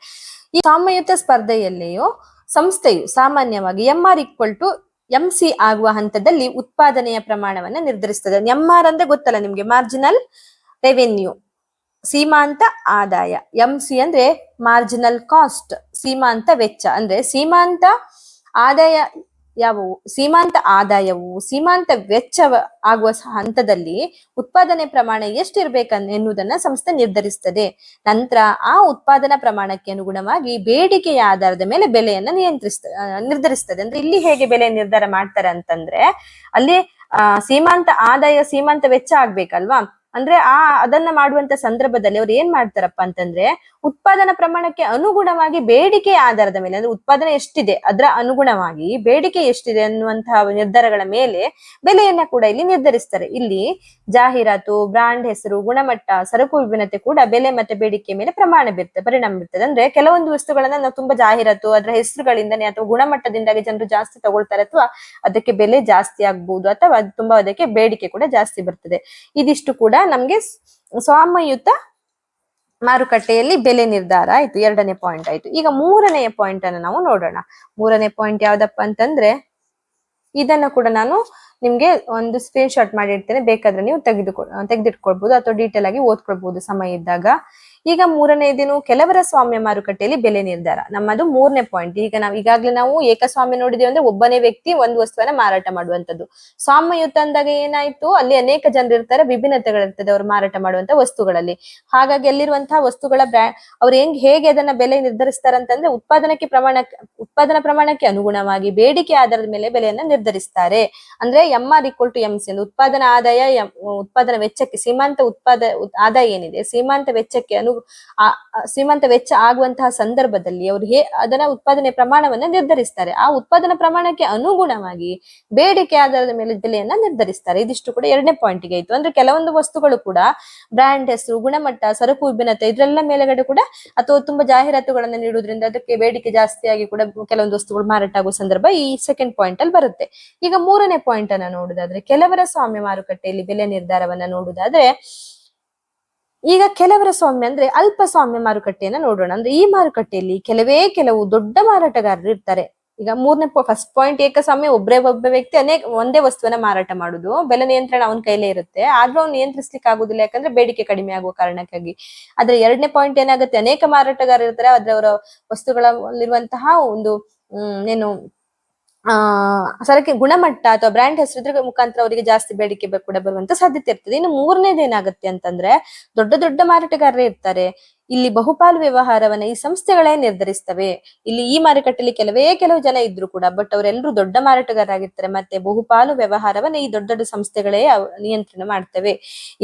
ಈ ಸಾಮ್ಯಯುತ ಸ್ಪರ್ಧೆಯಲ್ಲಿಯೂ ಸಂಸ್ಥೆಯು ಸಾಮಾನ್ಯವಾಗಿ MR=MC ಆಗುವ ಹಂತದಲ್ಲಿ ಉತ್ಪಾದನೆಯ ಪ್ರಮಾಣವನ್ನ ನಿರ್ಧರಿಸ್ತದೆ. MR ಅಂದ್ರೆ ಗೊತ್ತಲ್ಲ ನಿಮ್ಗೆ, ಮಾರ್ಜಿನಲ್ ರೆವೆನ್ಯೂ, ಸೀಮಾಂತ ಆದಾಯ. MC ಅಂದ್ರೆ ಮಾರ್ಜಿನಲ್ ಕಾಸ್ಟ್, ಸೀಮಾಂತ ವೆಚ್ಚ. ಅಂದ್ರೆ ಸೀಮಾಂತ ಆದಾಯವು ಸೀಮಾಂತ ವೆಚ್ಚ ಆಗುವ ಹಂತದಲ್ಲಿ ಉತ್ಪಾದನೆ ಪ್ರಮಾಣ ಎಷ್ಟಿರ್ಬೇಕೆನ್ನುವುದನ್ನ ಸಂಸ್ಥೆ ನಿರ್ಧರಿಸ್ತದೆ. ನಂತರ ಆ ಉತ್ಪಾದನಾ ಪ್ರಮಾಣಕ್ಕೆ ಅನುಗುಣವಾಗಿ ಬೇಡಿಕೆಯ ಆಧಾರದ ಮೇಲೆ ಬೆಲೆಯನ್ನ ನಿರ್ಧರಿಸ್ತದೆ. ಅಂದ್ರೆ ಇಲ್ಲಿ ಹೇಗೆ ಬೆಲೆ ನಿರ್ಧಾರ ಮಾಡ್ತಾರೆ ಅಂತಂದ್ರೆ, ಅಲ್ಲಿ ಸೀಮಾಂತ ಆದಾಯ ಸೀಮಾಂತ ವೆಚ್ಚ ಆಗ್ಬೇಕಲ್ವಾ. ಅಂದ್ರೆ ಅದನ್ನ ಮಾಡುವಂತ ಸಂದರ್ಭದಲ್ಲಿ ಅವ್ರು ಏನ್ ಮಾಡ್ತಾರಪ್ಪ ಅಂತಂದ್ರೆ, ಉತ್ಪಾದನಾ ಪ್ರಮಾಣಕ್ಕೆ ಅನುಗುಣವಾಗಿ ಬೇಡಿಕೆಯ ಆಧಾರದ ಮೇಲೆ, ಅಂದ್ರೆ ಉತ್ಪಾದನೆ ಎಷ್ಟಿದೆ ಅದರ ಅನುಗುಣವಾಗಿ ಬೇಡಿಕೆ ಎಷ್ಟಿದೆ ಅನ್ನುವಂತಹ ನಿರ್ಧಾರಗಳ ಮೇಲೆ ಬೆಲೆಯನ್ನ ಕೂಡ ಇಲ್ಲಿ ನಿರ್ಧರಿಸ್ತಾರೆ. ಇಲ್ಲಿ ಜಾಹೀರಾತು, ಬ್ರಾಂಡ್ ಹೆಸರು, ಗುಣಮಟ್ಟ, ಸರಕು ವಿಭಿನ್ನತೆ ಕೂಡ ಬೆಲೆ ಮತ್ತೆ ಬೇಡಿಕೆ ಮೇಲೆ ಪರಿಣಾಮ ಬೀರ್ತದೆ. ಅಂದ್ರೆ ಕೆಲವೊಂದು ವಸ್ತುಗಳನ್ನ ನಾವು ತುಂಬಾ ಜಾಹೀರಾತು, ಅದರ ಹೆಸರುಗಳಿಂದನೇ ಅಥವಾ ಗುಣಮಟ್ಟದಿಂದಾಗಿ ಜನರು ಜಾಸ್ತಿ ತಗೊಳ್ತಾರೆ, ಅಥವಾ ಅದಕ್ಕೆ ಬೆಲೆ ಜಾಸ್ತಿ ಆಗ್ಬಹುದು, ಅಥವಾ ತುಂಬಾ ಅದಕ್ಕೆ ಬೇಡಿಕೆ ಕೂಡ ಜಾಸ್ತಿ ಬರ್ತದೆ. ಇದಿಷ್ಟು ಕೂಡ ನಮ್ಗೆ ಸ್ವಾಮ್ಯಯುತ ಮಾರುಕಟ್ಟೆಯಲ್ಲಿ ಬೆಲೆ ನಿರ್ಧಾರ ಆಯ್ತು, ಎರಡನೇ ಪಾಯಿಂಟ್ ಆಯ್ತು. ಈಗ ಮೂರನೆಯ ಪಾಯಿಂಟ್ ಅನ್ನು ನಾವು ನೋಡೋಣ. ಮೂರನೇ ಪಾಯಿಂಟ್ ಯಾವ್ದಪ್ಪ ಅಂತಂದ್ರೆ, ಇದನ್ನ ಕೂಡ ನಾನು ನಿಮ್ಗೆ ಒಂದು ಸ್ಕ್ರೀನ್ ಶಾಟ್ ಮಾಡಿರ್ತೇನೆ, ಬೇಕಾದ್ರೆ ನೀವು ತೆಗೆದಿಟ್ಕೊಳ್ಬಹುದು ಅಥವಾ ಡೀಟೇಲ್ ಆಗಿ ಓದ್ಕೊಳ್ಬಹುದು ಸಮಯ ಇದ್ದಾಗ. ಈಗ ಮೂರನೇದೇನು, ಕೆಲವರ ಸ್ವಾಮ್ಯ ಮಾರುಕಟ್ಟೆಯಲ್ಲಿ ಬೆಲೆ ನಿರ್ಧಾರ. ನಮ್ಮದು ಮೂರನೇ ಪಾಯಿಂಟ್. ಈಗ ಈಗಾಗ್ಲೇ ನಾವು ಏಕಸ್ವಾಮ್ಯ ನೋಡಿದೇವೆ ಅಂದ್ರೆ ಒಬ್ಬನೇ ವ್ಯಕ್ತಿ ಒಂದು ವಸ್ತುವನ್ನ ಮಾರಾಟ ಮಾಡುವಂತದ್ದು. ಸ್ವಾಮ್ಯಯುತ ಅಂದಾಗ ಏನಾಯ್ತು, ಅಲ್ಲಿ ಅನೇಕ ಜನರು ಇರ್ತಾರೆ, ವಿಭಿನ್ನತೆಗಳಿರ್ತದೆ ಅವರು ಮಾರಾಟ ಮಾಡುವಂತ ವಸ್ತುಗಳಲ್ಲಿ. ಹಾಗಾಗಿ ಅಲ್ಲಿರುವಂತಹ ವಸ್ತುಗಳ ಅವ್ರು ಹೇಗೆ ಅದನ್ನ ಬೆಲೆ ನಿರ್ಧರಿಸ್ತಾರೆ ಅಂತಂದ್ರೆ ಉತ್ಪಾದನಾ ಪ್ರಮಾಣಕ್ಕೆ ಅನುಗುಣವಾಗಿ ಬೇಡಿಕೆ ಆಧಾರದ ಮೇಲೆ ಬೆಲೆಯನ್ನ ನಿರ್ಧರಿಸ್ತಾರೆ. ಅಂದ್ರೆ MR=MC ಅಂದ್ರೆ ಉತ್ಪಾದನಾ ಆದಾಯ ಉತ್ಪಾದನಾ ವೆಚ್ಚಕ್ಕೆ ಆದಾಯ ಏನಿದೆ ಸೀಮಾಂತ ವೆಚ್ಚಕ್ಕೆ ಸೀಮಾಂತ ವೆಚ್ಚ ಆಗುವಂತಹ ಸಂದರ್ಭದಲ್ಲಿ ಅವರು ಅದನ್ನ ಉತ್ಪಾದನೆ ಪ್ರಮಾಣವನ್ನ ನಿರ್ಧರಿಸ್ತಾರೆ. ಆ ಉತ್ಪಾದನಾ ಪ್ರಮಾಣಕ್ಕೆ ಅನುಗುಣವಾಗಿ ಬೇಡಿಕೆ ಆಧಾರದ ಮೇಲೆ ಬೆಲೆಯನ್ನ ನಿರ್ಧರಿಸ್ತಾರೆ. ಇದಿಷ್ಟು ಕೂಡ ಎರಡನೇ ಪಾಯಿಂಟ್ಗೆ ಆಯ್ತು. ಅಂದ್ರೆ ಕೆಲವೊಂದು ವಸ್ತುಗಳು ಕೂಡ ಬ್ರ್ಯಾಂಡ್ ಹೆಸರು, ಗುಣಮಟ್ಟ, ಸರಕು ವಿಭಿನ್ನತೆ ಇದ್ರೆಲ್ಲ ಮೇಲೆಗಡೆ ಕೂಡ ಅಥವಾ ತುಂಬಾ ಜಾಹೀರಾತುಗಳನ್ನ ನೀಡುವುದರಿಂದ ಅದಕ್ಕೆ ಬೇಡಿಕೆ ಜಾಸ್ತಿಯಾಗಿ ಕೂಡ ಕೆಲವೊಂದು ವಸ್ತುಗಳು ಮಾರಾಟ ಆಗುವ ಸಂದರ್ಭ ಈ ಸೆಕೆಂಡ್ ಪಾಯಿಂಟ್ ಅಲ್ಲಿ ಬರುತ್ತೆ. ಈಗ ಮೂರನೇ ಪಾಯಿಂಟ್ ಅನ್ನ ನೋಡುದಾದ್ರೆ, ಕೆಲವರ ಸ್ವಾಮ್ಯ ಮಾರುಕಟ್ಟೆಯಲ್ಲಿ ಬೆಲೆ ನಿರ್ಧಾರವನ್ನ ನೋಡುದಾದ್ರೆ, ಈಗ ಕೆಲವರ ಸ್ವಾಮ್ಯ ಅಂದ್ರೆ ಅಲ್ಪ ಸ್ವಾಮ್ಯ ಮಾರುಕಟ್ಟೆಯನ್ನ ನೋಡೋಣ. ಅಂದ್ರೆ ಈ ಮಾರುಕಟ್ಟೆಯಲ್ಲಿ ಕೆಲವು ದೊಡ್ಡ ಮಾರಾಟಗಾರರು ಇರ್ತಾರೆ. ಈಗ ಫಸ್ಟ್ ಪಾಯಿಂಟ್ ಏಕಸ್ವಾಮ್ಯ, ಒಬ್ಬ ವ್ಯಕ್ತಿ ಒಂದೇ ವಸ್ತುವನ್ನ ಮಾರಾಟ ಮಾಡುದು, ಬೆಲೆ ನಿಯಂತ್ರಣ ಅವನ ಕೈಲೇ ಇರುತ್ತೆ, ಆದ್ರೂ ಅವ್ನು ನಿಯಂತ್ರಿಸ್ಲಿಕ್ಕೆ ಆಗುದಿಲ್ಲ, ಯಾಕಂದ್ರೆ ಬೇಡಿಕೆ ಕಡಿಮೆ ಆಗುವ ಕಾರಣಕ್ಕಾಗಿ. ಆದ್ರೆ ಎರಡನೇ ಪಾಯಿಂಟ್ ಏನಾಗುತ್ತೆ, ಅನೇಕ ಮಾರಾಟಗಾರರು ಇರ್ತಾರೆ, ಆದ್ರೆ ಅವರ ವಸ್ತುಗಳಲ್ಲಿರುವಂತಹ ಒಂದು ಏನು ಸರಕ್ಕೆ ಗುಣಮಟ್ಟ ಅಥವಾ ಬ್ರ್ಯಾಂಡ್ ಹೆಸರು ಇದ್ರ ಮುಖಾಂತರ ಅವರಿಗೆ ಜಾಸ್ತಿ ಬೇಡಿಕೆ ಕೂಡ ಬರುವಂತ ಸಾಧ್ಯತೆ ಇರ್ತದೆ. ಇನ್ನು ಮೂರನೇದು ಏನಾಗುತ್ತೆ ಅಂತಂದ್ರೆ, ದೊಡ್ಡ ದೊಡ್ಡ ಮಾರಾಟಗಾರರೇ ಇರ್ತಾರೆ. ಇಲ್ಲಿ ಬಹುಪಾಲು ವ್ಯವಹಾರವನ್ನ ಈ ಸಂಸ್ಥೆಗಳೇ ನಿರ್ಧರಿಸ್ತವೆ. ಇಲ್ಲಿ ಈ ಮಾರುಕಟ್ಟೆಯಲ್ಲಿ ಕೆಲವು ಜನ ಇದ್ರು ಕೂಡ, ಬಟ್ ಅವರೆಲ್ಲರೂ ದೊಡ್ಡ ಮಾರಾಟಗಾರರಾಗಿರ್ತಾರೆ. ಮತ್ತೆ ಬಹುಪಾಲು ವ್ಯವಹಾರವನ್ನ ಈ ದೊಡ್ಡ ದೊಡ್ಡ ಸಂಸ್ಥೆಗಳೇ ನಿಯಂತ್ರಣ ಮಾಡ್ತವೆ.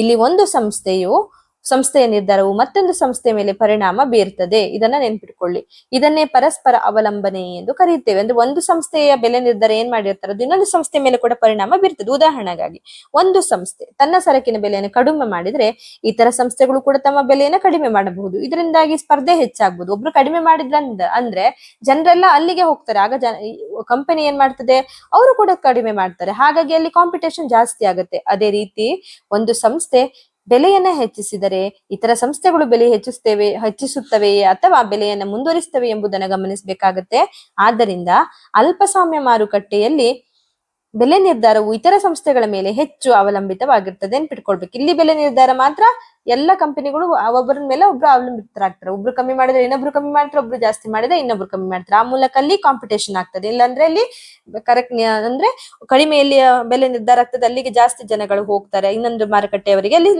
ಇಲ್ಲಿ ಒಂದು ಸಂಸ್ಥೆಯ ನಿರ್ಧಾರವು ಮತ್ತೊಂದು ಸಂಸ್ಥೆಯ ಮೇಲೆ ಪರಿಣಾಮ ಬೀರ್ತದೆ. ಇದನ್ನ ನೆನ್ಪಿಟ್ಕೊಳ್ಳಿ. ಇದನ್ನೇ ಪರಸ್ಪರ ಅವಲಂಬನೆ ಎಂದು ಕರೆಯುತ್ತೇವೆ. ಅಂದ್ರೆ ಒಂದು ಸಂಸ್ಥೆಯ ಬೆಲೆ ನಿರ್ಧಾರ ಏನ್ ಮಾಡಿರ್ತಾರೆ, ಅದು ಇನ್ನೊಂದು ಸಂಸ್ಥೆ ಮೇಲೆ ಕೂಡ ಪರಿಣಾಮ ಬೀರ್ತದೆ. ಉದಾಹರಣೆಗಾಗಿ, ಒಂದು ಸಂಸ್ಥೆ ತನ್ನ ಸರಕಿನ ಬೆಲೆಯನ್ನು ಕಡಿಮೆ ಮಾಡಿದ್ರೆ ಇತರ ಸಂಸ್ಥೆಗಳು ಕೂಡ ತಮ್ಮ ಬೆಲೆಯನ್ನು ಕಡಿಮೆ ಮಾಡಬಹುದು. ಇದರಿಂದಾಗಿ ಸ್ಪರ್ಧೆ ಹೆಚ್ಚಾಗಬಹುದು. ಒಬ್ರು ಕಡಿಮೆ ಅಂದ್ರೆ ಜನರೆಲ್ಲ ಅಲ್ಲಿಗೆ ಹೋಗ್ತಾರೆ. ಆಗ ಕಂಪನಿ ಏನ್ ಮಾಡ್ತದೆ, ಅವರು ಕೂಡ ಕಡಿಮೆ ಮಾಡ್ತಾರೆ. ಹಾಗಾಗಿ ಅಲ್ಲಿ ಕಾಂಪಿಟೇಷನ್ ಜಾಸ್ತಿ ಆಗುತ್ತೆ. ಅದೇ ರೀತಿ ಒಂದು ಸಂಸ್ಥೆ ಬೆಲೆಯನ್ನ ಹೆಚ್ಚಿಸಿದರೆ ಇತರ ಸಂಸ್ಥೆಗಳು ಬೆಲೆ ಹೆಚ್ಚಿಸುತ್ತವೆಯೇ ಅಥವಾ ಬೆಲೆಯನ್ನ ಮುಂದುವರಿಸ್ತವೆ ಎಂಬುದನ್ನು ಗಮನಿಸಬೇಕಾಗುತ್ತೆ. ಆದ್ದರಿಂದ ಅಲ್ಪಸ್ವಾಮ್ಯ ಮಾರುಕಟ್ಟೆಯಲ್ಲಿ ಬೆಲೆ ನಿರ್ಧಾರವು ಇತರ ಸಂಸ್ಥೆಗಳ ಮೇಲೆ ಹೆಚ್ಚು ಅವಲಂಬಿತವಾಗಿರ್ತದೆ ನೆನ್ಪಿಟ್ಕೊಳ್ಬೇಕು. ಇಲ್ಲಿ ಬೆಲೆ ನಿರ್ಧಾರ ಮಾತ್ರ ಎಲ್ಲ ಕಂಪನಿಗಳು ಒಬ್ಬರ ಮೇಲೆ ಒಬ್ರು ಅವಲಂಬಿತರಾಗ್ತಾರೆ. ಒಬ್ರು ಕಮ್ಮಿ ಮಾಡಿದ್ರೆ ಇನ್ನೊಬ್ರು ಕಮ್ಮಿ ಮಾಡ್ತಾರೆ, ಒಬ್ರು ಜಾಸ್ತಿ ಮಾಡಿದ್ರೆ ಇನ್ನೊಬ್ರು ಕಮ್ಮಿ ಮಾಡ್ತಾರೆ. ಆ ಮೂಲಕ ಅಲ್ಲಿ ಕಾಂಪಿಟೇಷನ್ ಆಗ್ತದೆ. ಇಲ್ಲಾಂದ್ರೆ ಅಲ್ಲಿ ಕರೆಕ್ಟ್ ಅಂದ್ರೆ ಕಡಿಮೆಯಲ್ಲಿ ಬೆಲೆ ನಿರ್ಧಾರ ಆಗ್ತದೆ, ಅಲ್ಲಿಗೆ ಜಾಸ್ತಿ ಜನಗಳು ಹೋಗ್ತಾರೆ. ಇನ್ನೊಂದು ಮಾರುಕಟ್ಟೆಯವರಿಗೆ ಅಲ್ಲಿ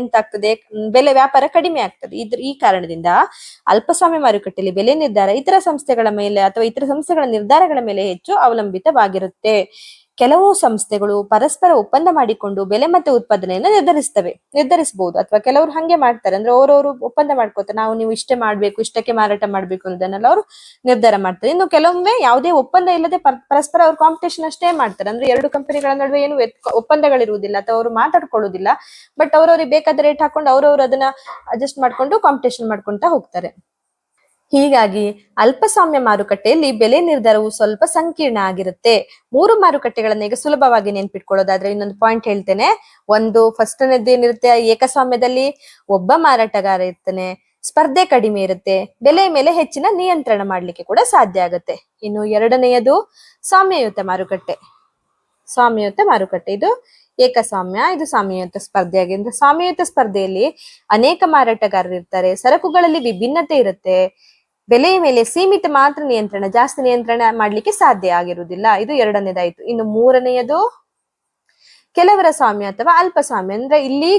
ಎಂತಾಗ್ತದೆ, ಬೆಲೆ ವ್ಯಾಪಾರ ಕಡಿಮೆ ಆಗ್ತದೆ. ಈ ಕಾರಣದಿಂದ ಅಲ್ಪಸ್ವಾಮ್ಯ ಮಾರುಕಟ್ಟೆಯಲ್ಲಿ ಬೆಲೆ ನಿರ್ಧಾರ ಇತರ ಸಂಸ್ಥೆಗಳ ಮೇಲೆ ಅಥವಾ ಇತರ ಸಂಸ್ಥೆಗಳ ನಿರ್ಧಾರಗಳ ಮೇಲೆ ಹೆಚ್ಚು ಅವಲಂಬಿತವಾಗಿರುತ್ತೆ. ಕೆಲವು ಸಂಸ್ಥೆಗಳು ಪರಸ್ಪರ ಒಪ್ಪಂದ ಮಾಡಿಕೊಂಡು ಬೆಲೆ ಮತ್ತು ಉತ್ಪಾದನೆಯನ್ನು ನಿರ್ಧರಿಸಬಹುದು. ಅಥವಾ ಕೆಲವರು ಹಂಗೆ ಮಾಡ್ತಾರೆ, ಅಂದ್ರೆ ಅವರವರು ಒಪ್ಪಂದ ಮಾಡ್ಕೋತಾರೆ, ನೀವು ಇಷ್ಟೇ ಮಾಡ್ಬೇಕು, ಇಷ್ಟಕ್ಕೆ ಮಾರಾಟ ಮಾಡ್ಬೇಕು ಅನ್ನೋದನ್ನೆಲ್ಲ ಅವರು ನಿರ್ಧಾರ ಮಾಡ್ತಾರೆ. ಇನ್ನು ಕೆಲವೊಮ್ಮೆ ಯಾವುದೇ ಒಪ್ಪಂದ ಇಲ್ಲದೆ ಪರಸ್ಪರ ಅವ್ರು ಕಾಂಪಿಟೇಷನ್ ಅಷ್ಟೇ ಮಾಡ್ತಾರೆ. ಅಂದ್ರೆ ಎರಡು ಕಂಪನಿಗಳ ನಡುವೆ ಏನು ಒಪ್ಪಂದಗಳಿರುವುದಿಲ್ಲ ಅಥವಾ ಅವರು ಮಾತಾಡ್ಕೊಳ್ಳುವುದಿಲ್ಲ. ಬಟ್ ಅವ್ರವ್ರಿಗೆ ಬೇಕಾದ ರೇಟ್ ಹಾಕೊಂಡು ಅವ್ರವ್ರು ಅದನ್ನ ಅಡ್ಜಸ್ಟ್ ಮಾಡ್ಕೊಂಡು ಕಾಂಪಿಟೇಷನ್ ಮಾಡ್ಕೊಂತ ಹೋಗ್ತಾರೆ. ಹೀಗಾಗಿ ಅಲ್ಪಸ್ವಾಮ್ಯ ಮಾರುಕಟ್ಟೆಯಲ್ಲಿ ಬೆಲೆ ನಿರ್ಧಾರವು ಸ್ವಲ್ಪ ಸಂಕೀರ್ಣ ಆಗಿರುತ್ತೆ. 3 ಮಾರುಕಟ್ಟೆಗಳನ್ನ ಈಗ ಸುಲಭವಾಗಿ ನೆನ್ಪಿಟ್ಕೊಳ್ಳೋದಾದ್ರೆ ಇನ್ನೊಂದು ಪಾಯಿಂಟ್ ಹೇಳ್ತೇನೆ. ಒಂದು ಫಸ್ಟ್ನೇದು ಏನಿರುತ್ತೆ, ಏಕಸ್ವಾಮ್ಯದಲ್ಲಿ ಒಬ್ಬ ಮಾರಾಟಗಾರ ಇರ್ತಾನೆ, ಸ್ಪರ್ಧೆ ಕಡಿಮೆ ಇರುತ್ತೆ, ಬೆಲೆ ಮೇಲೆ ಹೆಚ್ಚಿನ ನಿಯಂತ್ರಣ ಮಾಡ್ಲಿಕ್ಕೆ ಕೂಡ ಸಾಧ್ಯ ಆಗುತ್ತೆ. ಇನ್ನು ಎರಡನೆಯದು ಸಾಮ್ಯಯುತ ಮಾರುಕಟ್ಟೆ. ಇದು ಏಕಸ್ವಾಮ್ಯ, ಇದು ಸಾಮ್ಯಯುತ ಸ್ಪರ್ಧೆ ಆಗಿದ್ರೆ, ಸಾಮ್ಯಯುತ ಸ್ಪರ್ಧೆಯಲ್ಲಿ ಅನೇಕ ಮಾರಾಟಗಾರರು ಇರ್ತಾರೆ, ಸರಕುಗಳಲ್ಲಿ ವಿಭಿನ್ನತೆ ಇರುತ್ತೆ, ಬೆಲೆಯ ಮೇಲೆ ಸೀಮಿತ ಮಾತ್ರ ನಿಯಂತ್ರಣ, ಜಾಸ್ತಿ ನಿಯಂತ್ರಣ ಮಾಡ್ಲಿಕ್ಕೆ ಸಾಧ್ಯ ಆಗಿರುವುದಿಲ್ಲ. ಇದು ಎರಡನೇದಾಯ್ತು. ಇನ್ನು ಮೂರನೆಯದು ಕೆಲವರ ಸ್ವಾಮ್ಯ ಅಥವಾ ಅಲ್ಪಸ್ವಾಮ್ಯ. ಅಂದ್ರೆ ಇಲ್ಲಿ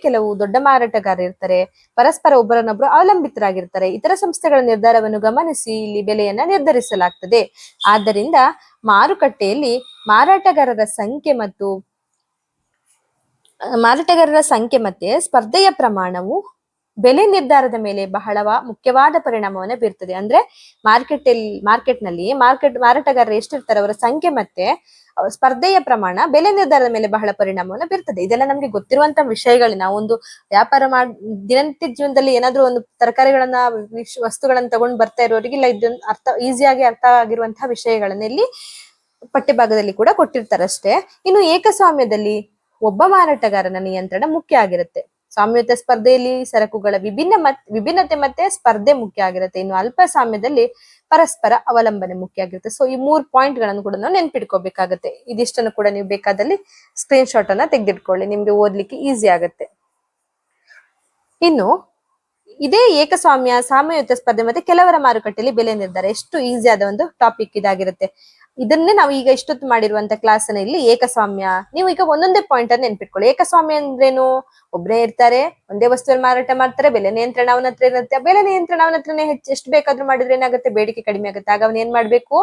ಕೆಲವು ದೊಡ್ಡ ಮಾರಾಟಗಾರರು ಇರ್ತಾರೆ, ಪರಸ್ಪರ ಒಬ್ಬರನ್ನೊಬ್ರು ಅವಲಂಬಿತರಾಗಿರ್ತಾರೆ. ಇತರ ಸಂಸ್ಥೆಗಳ ನಿರ್ಧಾರವನ್ನು ಗಮನಿಸಿ ಇಲ್ಲಿ ಬೆಲೆಯನ್ನ ನಿರ್ಧರಿಸಲಾಗ್ತದೆ. ಆದ್ದರಿಂದ ಮಾರುಕಟ್ಟೆಯಲ್ಲಿ ಮಾರಾಟಗಾರರ ಸಂಖ್ಯೆ ಮತ್ತೆ ಸ್ಪರ್ಧೆಯ ಪ್ರಮಾಣವು ಬೆಲೆ ನಿರ್ಧಾರದ ಮೇಲೆ ಬಹಳ ಮುಖ್ಯವಾದ ಪರಿಣಾಮವನ್ನು ಬೀರ್ತದೆ. ಅಂದ್ರೆ ಮಾರ್ಕೆಟ್ನಲ್ಲಿ ಮಾರಾಟಗಾರರು ಎಷ್ಟಿರ್ತಾರೆ ಅವರ ಸಂಖ್ಯೆ ಮತ್ತೆ ಸ್ಪರ್ಧೆಯ ಪ್ರಮಾಣ ಬೆಲೆ ನಿರ್ಧಾರದ ಮೇಲೆ ಬಹಳ ಪರಿಣಾಮವನ್ನು ಬೀರ್ತದೆ. ಇದೆಲ್ಲ ನಮ್ಗೆ ಗೊತ್ತಿರುವಂತಹ ವಿಷಯಗಳು. ನಾವೊಂದು ವ್ಯಾಪಾರ ದಿನನಿತ್ಯ ಜೀವನದಲ್ಲಿ ಏನಾದ್ರೂ ಒಂದು ತರಕಾರಿಗಳನ್ನ ವಸ್ತುಗಳನ್ನ ತಗೊಂಡು ಬರ್ತಾ ಇರೋರಿಗಿಲ್ಲ ಇದೊಂದು ಈಸಿಯಾಗಿ ಅರ್ಥ ಆಗಿರುವಂತಹ ವಿಷಯಗಳನ್ನ ಇಲ್ಲಿ ಪಠ್ಯಭಾಗದಲ್ಲಿ ಕೂಡ ಕೊಟ್ಟಿರ್ತಾರಷ್ಟೇ. ಇನ್ನು ಏಕಸ್ವಾಮ್ಯದಲ್ಲಿ ಒಬ್ಬ ಮಾರಾಟಗಾರನ ನಿಯಂತ್ರಣ ಮುಖ್ಯ ಆಗಿರುತ್ತೆ. ಸಾಮ್ಯಯುತ ಸ್ಪರ್ಧೆಯಲ್ಲಿ ಸರಕುಗಳ ವಿಭಿನ್ನತೆ ಮತ್ತೆ ಸ್ಪರ್ಧೆ ಮುಖ್ಯ ಆಗಿರುತ್ತೆ. ಇನ್ನು ಅಲ್ಪ ಸಾಮ್ಯದಲ್ಲಿ ಪರಸ್ಪರ ಅವಲಂಬನೆ ಮುಖ್ಯ ಆಗಿರುತ್ತೆ. ಸೊ ಈ 3 ಪಾಯಿಂಟ್ ಗಳನ್ನು ಕೂಡ ನಾವು ನೆನ್ಪಿಟ್ಕೋಬೇಕಾಗತ್ತೆ. ಇದಿಷ್ಟನ್ನು ಕೂಡ ನೀವು ಬೇಕಾದಲ್ಲಿ ಸ್ಕ್ರೀನ್ ಶಾಟ್ ಅನ್ನ ತೆಗೆದಿಟ್ಕೊಳ್ಳಿ, ನಿಮ್ಗೆ ಓದ್ಲಿಕ್ಕೆ ಈಸಿ ಆಗುತ್ತೆ. ಇನ್ನು ಇದೇ ಏಕಸ್ವಾಮ್ಯ ಸಾಮ್ಯಯುತ ಸ್ಪರ್ಧೆ ಮತ್ತೆ ಕೆಲವರ ಮಾರುಕಟ್ಟೆಯಲ್ಲಿ ಬೆಲೆ ನಿರ್ಧಾರ, ಎಷ್ಟು ಈಸಿ ಆದ ಒಂದು ಟಾಪಿಕ್ ಇದಾಗಿರುತ್ತೆ. ಇದನ್ನೇ ನಾವು ಈಗ ಇಷ್ಟೊತ್ತು ಮಾಡಿರುವಂತ ಕ್ಲಾಸ್ ಇಲ್ಲಿ ಏಕಸ್ವಾಮ್ಯ, ನೀವು ಈಗ ಒಂದೊಂದೇ ಪಾಯಿಂಟ್ ಅನ್ನು ನೆನ್ಪಿಟ್ಕೊಳ್ಳಿ. ಏಕಸ್ವಾಮ್ಯ ಅಂದ್ರೇನು? ಒಬ್ಬರೇ ಇರ್ತಾರೆ, ಒಂದೇ ವಸ್ತುವನ್ನು ಮಾರಾಟ ಮಾಡ್ತಾರೆ, ಬೆಲೆ ನಿಯಂತ್ರಣ ಅವನ ಹತ್ರ ಇರುತ್ತೆ. ಬೆಲೆ ನಿಯಂತ್ರಣ ಅವನ ಹತ್ರನೇ ಎಷ್ಟು ಬೇಕಾದ್ರೂ ಮಾಡಿದ್ರೆ ಏನಾಗುತ್ತೆ, ಬೇಡಿಕೆ ಕಡಿಮೆ ಆಗುತ್ತೆ. ಆಗ ಅವನು ಏನ್ ಮಾಡ್ಬೇಕು,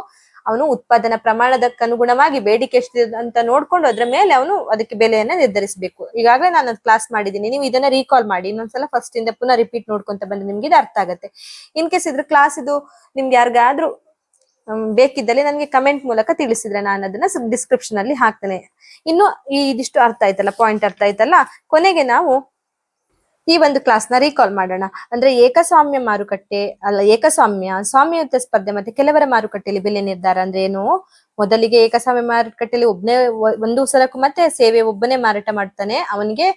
ಅವನು ಉತ್ಪಾದನಾ ಪ್ರಮಾಣದಕ್ಕನುಗುಣವಾಗಿ ಬೇಡಿಕೆ ಎಷ್ಟಿದೆ ಅಂತ ನೋಡ್ಕೊಂಡು ಅದ್ರ ಮೇಲೆ ಅವನು ಅದಕ್ಕೆ ಬೆಲೆಯನ್ನ ನಿರ್ಧರಿಸಬೇಕು. ಈಗಾಗಲೇ ನಾನು ಕ್ಲಾಸ್ ಮಾಡಿದ್ದೀನಿ, ನೀವು ಇದನ್ನ ರೀಕಾಲ್ ಮಾಡಿ ಇನ್ನೊಂದ್ಸಲ ಫಸ್ಟ್ ಇಂದ ಪುನಃ ರಿಪೀಟ್ ನೋಡ್ಕೊಂತ ಬಂದ್ರೆ ನಿಮ್ಗೆ ಇದು ಅರ್ಥ ಆಗುತ್ತೆ. ಇನ್ ಕೇಸ್ ಇದ್ರ ಕ್ಲಾಸ್ ಇದು ನಿಮ್ಗೆ ಯಾರಿಗಾದ್ರೂ ಬೇಕಿದ್ದಲ್ಲಿ ನನಗೆ ಕಮೆಂಟ್ ಮೂಲಕ ತಿಳಿಸಿದ್ರೆ ನಾನು ಅದನ್ನ ಡಿಸ್ಕ್ರಿಪ್ಷನ್ ಅಲ್ಲಿ ಹಾಕ್ತೇನೆ. ಇನ್ನು ಇದಿಷ್ಟು ಅರ್ಥ ಆಯ್ತಲ್ಲ, ಪಾಯಿಂಟ್ ಅರ್ಥ ಆಯ್ತಲ್ಲ. ಕೊನೆಗೆ ನಾವು ಈ ಒಂದು ಕ್ಲಾಸ್ ನ ರೀಕಾಲ್ ಮಾಡೋಣ. ಅಂದ್ರೆ ಏಕಸ್ವಾಮ್ಯ ಮಾರುಕಟ್ಟೆ ಅಲ್ಲ, ಏಕಸ್ವಾಮ್ಯ, ಸ್ವಾಮ್ಯಯುತ ಸ್ಪರ್ಧೆ ಮತ್ತೆ ಕೆಲವರ ಮಾರುಕಟ್ಟೆಯಲ್ಲಿ ಬೆಲೆ ನಿರ್ಧಾರ ಅಂದ್ರೆ ಏನು? ಮೊದಲಿಗೆ ಏಕಸ್ವಾಮ್ಯ ಮಾರುಕಟ್ಟೆಯಲ್ಲಿ ಒಬ್ಬನೇ ಒಂದು ಸರಕು ಮತ್ತೆ ಸೇವೆ ಒಬ್ಬನೇ ಮಾರಾಟ ಮಾಡ್ತಾನೆ, ಅವನಿಗೆ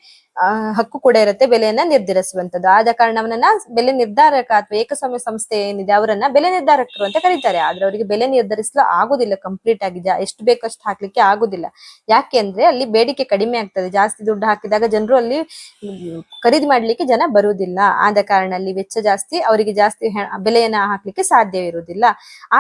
ಹಕ್ಕು ಕೂಡ ಇರುತ್ತೆ ಬೆಲೆಯನ್ನ ನಿರ್ಧರಿಸುವಂತದ್ದು. ಆದ ಕಾರಣ ಅವನನ್ನ ಬೆಲೆ ನಿರ್ಧಾರಕ ಅಥವಾ ಏಕಸ್ವಾಮ್ಯ ಸಂಸ್ಥೆ ಏನಿದೆ ಅವರನ್ನ ಬೆಲೆ ನಿರ್ಧಾರಕರು ಅಂತ ಕರೀತಾರೆ. ಆದ್ರೆ ಅವರಿಗೆ ಬೆಲೆ ನಿರ್ಧರಿಸಲು ಆಗುದಿಲ್ಲ, ಕಂಪ್ಲೀಟ್ ಆಗಿ ಎಷ್ಟು ಬೇಕಷ್ಟು ಹಾಕ್ಲಿಕ್ಕೆ ಆಗುದಿಲ್ಲ. ಯಾಕೆ ಅಂದ್ರೆ ಅಲ್ಲಿ ಬೇಡಿಕೆ ಕಡಿಮೆ ಆಗ್ತದೆ, ಜಾಸ್ತಿ ದುಡ್ಡು ಹಾಕಿದಾಗ ಜನರು ಅಲ್ಲಿ ಖರೀದಿ ಮಾಡ್ಲಿಕ್ಕೆ ಜನ ಬರುವುದಿಲ್ಲ. ಆದ ಕಾರಣ ಅಲ್ಲಿ ವೆಚ್ಚ ಜಾಸ್ತಿ, ಅವರಿಗೆ ಜಾಸ್ತಿ ಬೆಲೆಯನ್ನ ಹಾಕ್ಲಿಕ್ಕೆ ಸಾಧ್ಯವಿರುವುದಿಲ್ಲ.